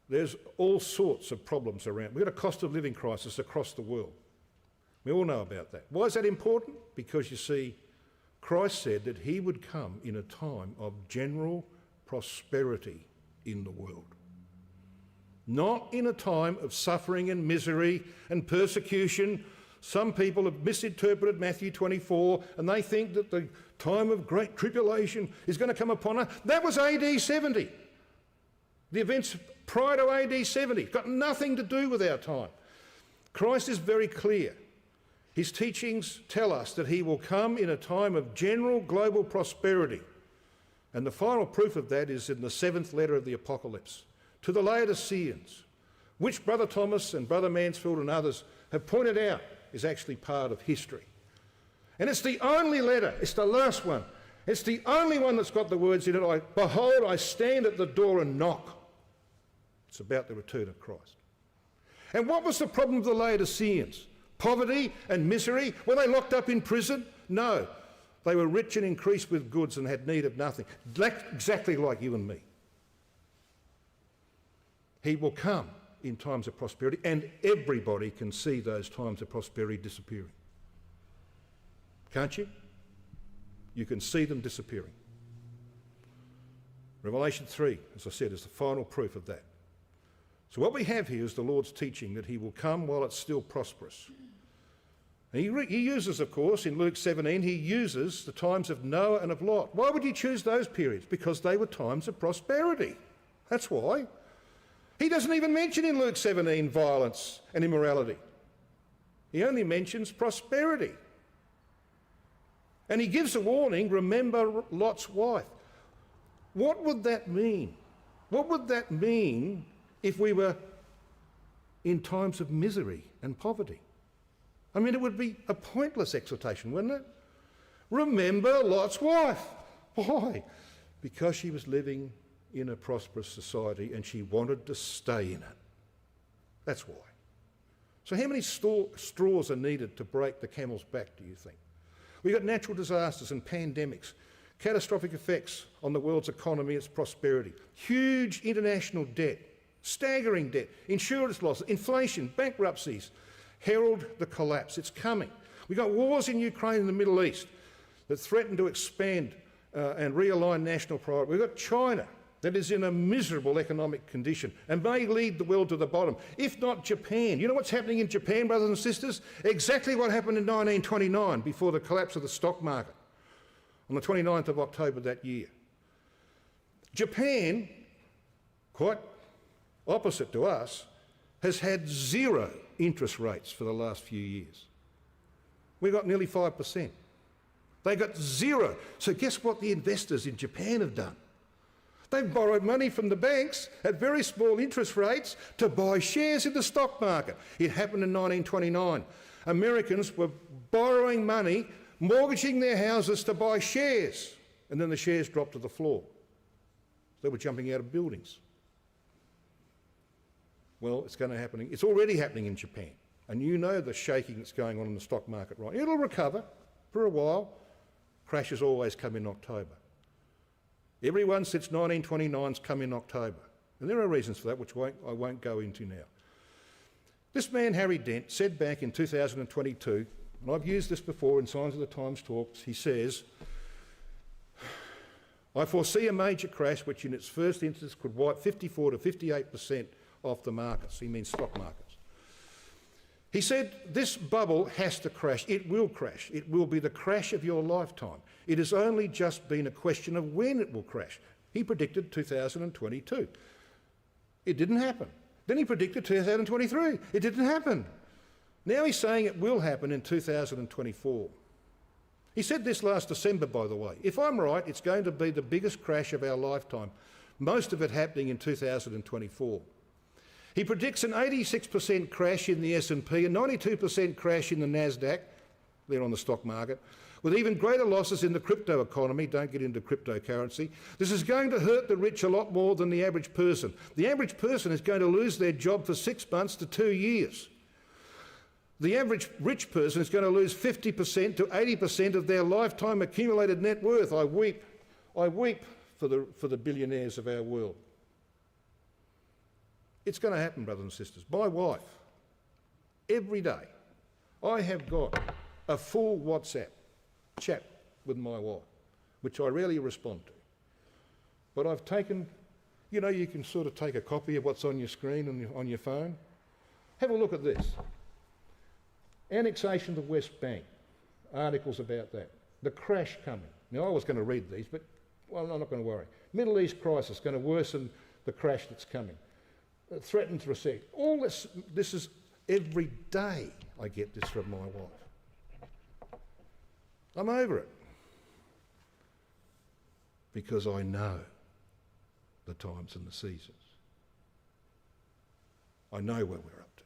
There's all sorts of problems around. We've got a cost of living crisis across the world. We all know about that. Why is that important? Because you see, Christ said that he would come in a time of general prosperity in the world. Not in a time of suffering and misery and persecution. Some people have misinterpreted Matthew 24 and they think that the time of great tribulation is going to come upon us. That was AD 70. The events prior to AD 70. It's got nothing to do with our time. Christ is very clear. His teachings tell us that he will come in a time of general global prosperity. And the final proof of that is in the 7th letter of the Apocalypse. To the Laodiceans, which Brother Thomas and Brother Mansfield and others have pointed out is actually part of history. And it's the only letter, it's the last one, it's the only one that's got the words in it, behold, I stand at the door and knock. It's about the return of Christ. And what was the problem of the Laodiceans? Poverty and misery? Were they locked up in prison? No. They were rich and increased with goods and had need of nothing. Exactly like you and me. He will come in times of prosperity, and everybody can see those times of prosperity disappearing. Can't you? You can see them disappearing. Revelation 3, as I said, is the final proof of that. So what we have here is the Lord's teaching that he will come while it's still prosperous. And he uses, of course, in Luke 17, he uses the times of Noah and of Lot. Why would he choose those periods? Because they were times of prosperity. That's why. He doesn't even mention in Luke 17 violence and immorality. He only mentions prosperity. And he gives a warning, remember Lot's wife. What would that mean? What would that mean if we were in times of misery and poverty? I mean, it would be a pointless exhortation, wouldn't it? Remember Lot's wife. Why? Because she was living in a prosperous society and she wanted to stay in it. That's why. So how many straws are needed to break the camel's back, do you think? We've got natural disasters and pandemics, catastrophic effects on the world's economy, its prosperity, huge international debt, staggering debt, insurance losses, inflation, bankruptcies herald the collapse. It's coming. We've got wars in Ukraine and the Middle East that threaten to expand and realign national priorities. We've got China that is in a miserable economic condition and may lead the world to the bottom, if not Japan. You know what's happening in Japan, brothers and sisters? Exactly what happened in 1929 before the collapse of the stock market on the 29th of October that year. Japan, quite opposite to us, has had zero interest rates for the last few years. We got nearly 5%. They got zero. So guess what the investors in Japan have done? They've borrowed money from the banks at very small interest rates to buy shares in the stock market. It happened in 1929. Americans were borrowing money, mortgaging their houses to buy shares, and then the shares dropped to the floor. They were jumping out of buildings. Well, it's going to happen. It's already happening in Japan, and you know the shaking that's going on in the stock market right now. It'll recover for a while. Crashes always come in October. Everyone since 1929's come in October. And there are reasons for that, which I won't go into now. This man, Harry Dent, said back in 2022, and I've used this before in Signs of the Times talks, he says, I foresee a major crash which in its first instance could wipe 54 to 58% off the markets. He means stock markets. He said, this bubble has to crash. It will crash. It will be the crash of your lifetime. It has only just been a question of when it will crash. He predicted 2022. It didn't happen. Then he predicted 2023. It didn't happen. Now he's saying it will happen in 2024. He said this last December, by the way. If I'm right, it's going to be the biggest crash of our lifetime, most of it happening in 2024. He predicts an 86% crash in the S&P, a 92% crash in the NASDAQ, they're on the stock market, with even greater losses in the crypto economy. Don't get into cryptocurrency. This is going to hurt the rich a lot more than the average person. The average person is going to lose their job for 6 months to 2 years. The average rich person is going to lose 50% to 80% of their lifetime accumulated net worth. I weep for the billionaires of our world. It's going to happen, brothers and sisters. My wife, every day, I have got a full WhatsApp chat with my wife, which I rarely respond to. But I've taken, you know, you can sort of take a copy of what's on your screen on your phone. Have a look at this. Annexation of the West Bank, articles about that. The crash coming. Now, I was going to read these, but well, I'm not going to worry. Middle East crisis going to worsen the crash that's coming. Threatens recession. All this is every day I get this from my wife. I'm over it. Because I know the times and the seasons. I know where we're up to.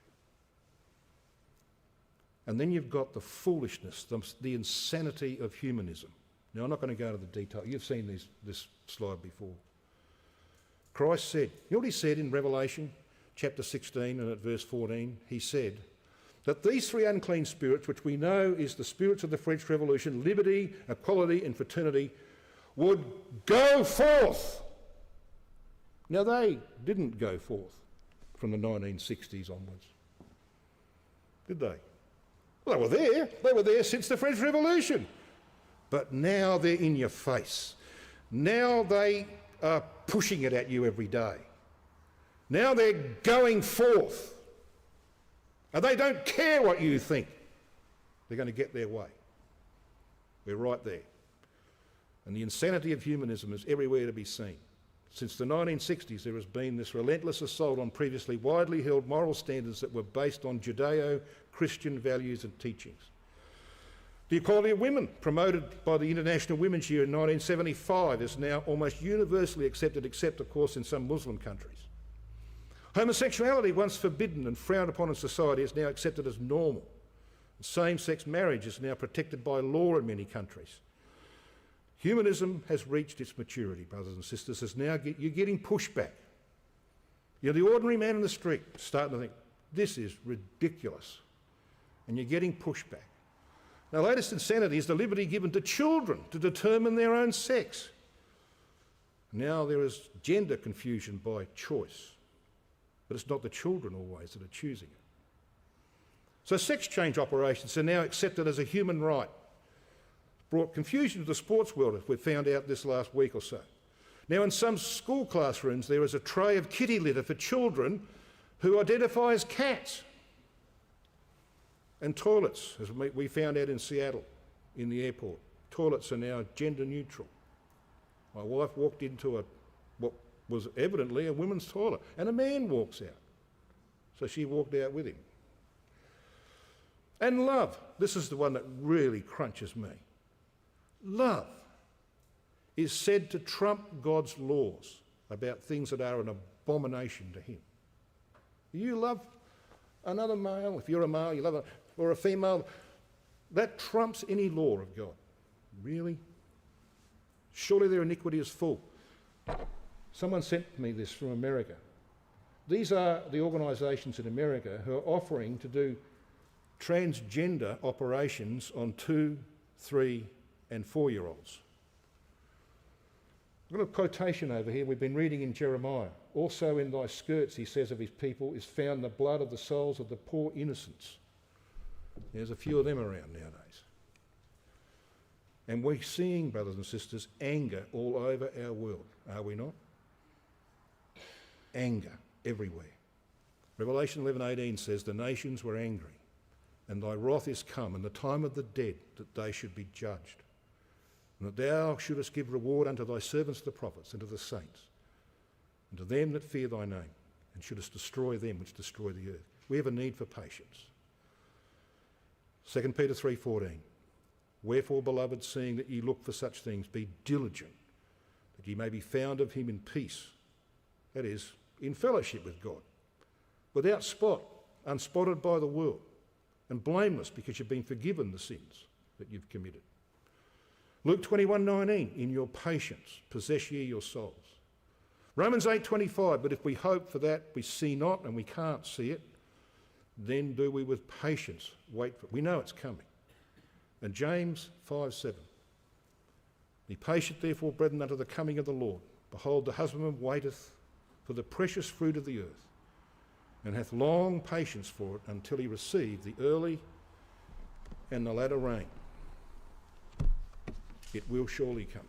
And then you've got the foolishness, the insanity of humanism. Now, I'm not going to go into the detail. You've seen this slide before. Christ said, you know what he said in Revelation chapter 16 and at verse 14? He said that these three unclean spirits, which we know is the spirits of the French Revolution, liberty, equality and fraternity, would go forth. Now, they didn't go forth from the 1960s onwards, did they? Well, they were there. They were there since the French Revolution. But now they're in your face. Now they are pushing it at you every day. Now they're going forth. And they don't care what you think. They're going to get their way. We're right there. And the insanity of humanism is everywhere to be seen. Since the 1960s, there has been this relentless assault on previously widely held moral standards that were based on Judeo-Christian values and teachings. The equality of women, promoted by the International Women's Year in 1975, is now almost universally accepted, except, of course, in some Muslim countries. Homosexuality, once forbidden and frowned upon in society, is now accepted as normal. Same-sex marriage is now protected by law in many countries. Humanism has reached its maturity, brothers and sisters. You're getting pushback. You're the ordinary man in the street starting to think, This is ridiculous. And you're getting pushback. Now, latest insanity is the liberty given to children to determine their own sex. Now there is gender confusion by choice, but it's not the children always that are choosing it. So sex change operations are now accepted as a human right. Brought confusion to the sports world, as we found out this last week or so. Now in some school classrooms there is a tray of kitty litter for children who identify as cats. And toilets, as we found out in Seattle, in the airport, toilets are now gender neutral. My wife walked into what was evidently a women's toilet, and a man walks out. So she walked out with him. And love, this is the one that really crunches me. Love is said to trump God's laws about things that are an abomination to him. You love another male, if you're a male, you love or a female, that trumps any law of God. Really? Surely their iniquity is full. Someone sent me this from America. These are the organisations in America who are offering to do transgender operations on 2, 3 and 4-year-olds. I've got a quotation over here we've been reading in Jeremiah. Also in thy skirts, he says of his people, is found the blood of the souls of the poor innocents. There's a few of them around nowadays. And we're seeing, brothers and sisters, anger all over our world, are we not? Anger everywhere. Revelation 11:18 says, the nations were angry, and thy wrath is come, and the time of the dead, that they should be judged. And that thou shouldest give reward unto thy servants the prophets, and to the saints, and to them that fear thy name, and shouldest destroy them which destroy the earth. We have a need for patience. 2 Peter 3:14. Wherefore, beloved, seeing that ye look for such things, be diligent, that ye may be found of him in peace, that is, in fellowship with God, without spot, unspotted by the world, and blameless because you've been forgiven the sins that you've committed. Luke 21:19, in your patience possess ye your souls. Romans 8:25, but if we hope for that we see not and we can't see it, then do we with patience wait for it. We know it's coming. And James 5:7, be patient therefore, brethren, unto the coming of the Lord. Behold, the husbandman waiteth for the precious fruit of the earth, and hath long patience for it until he receive the early and the latter rain. It will surely come.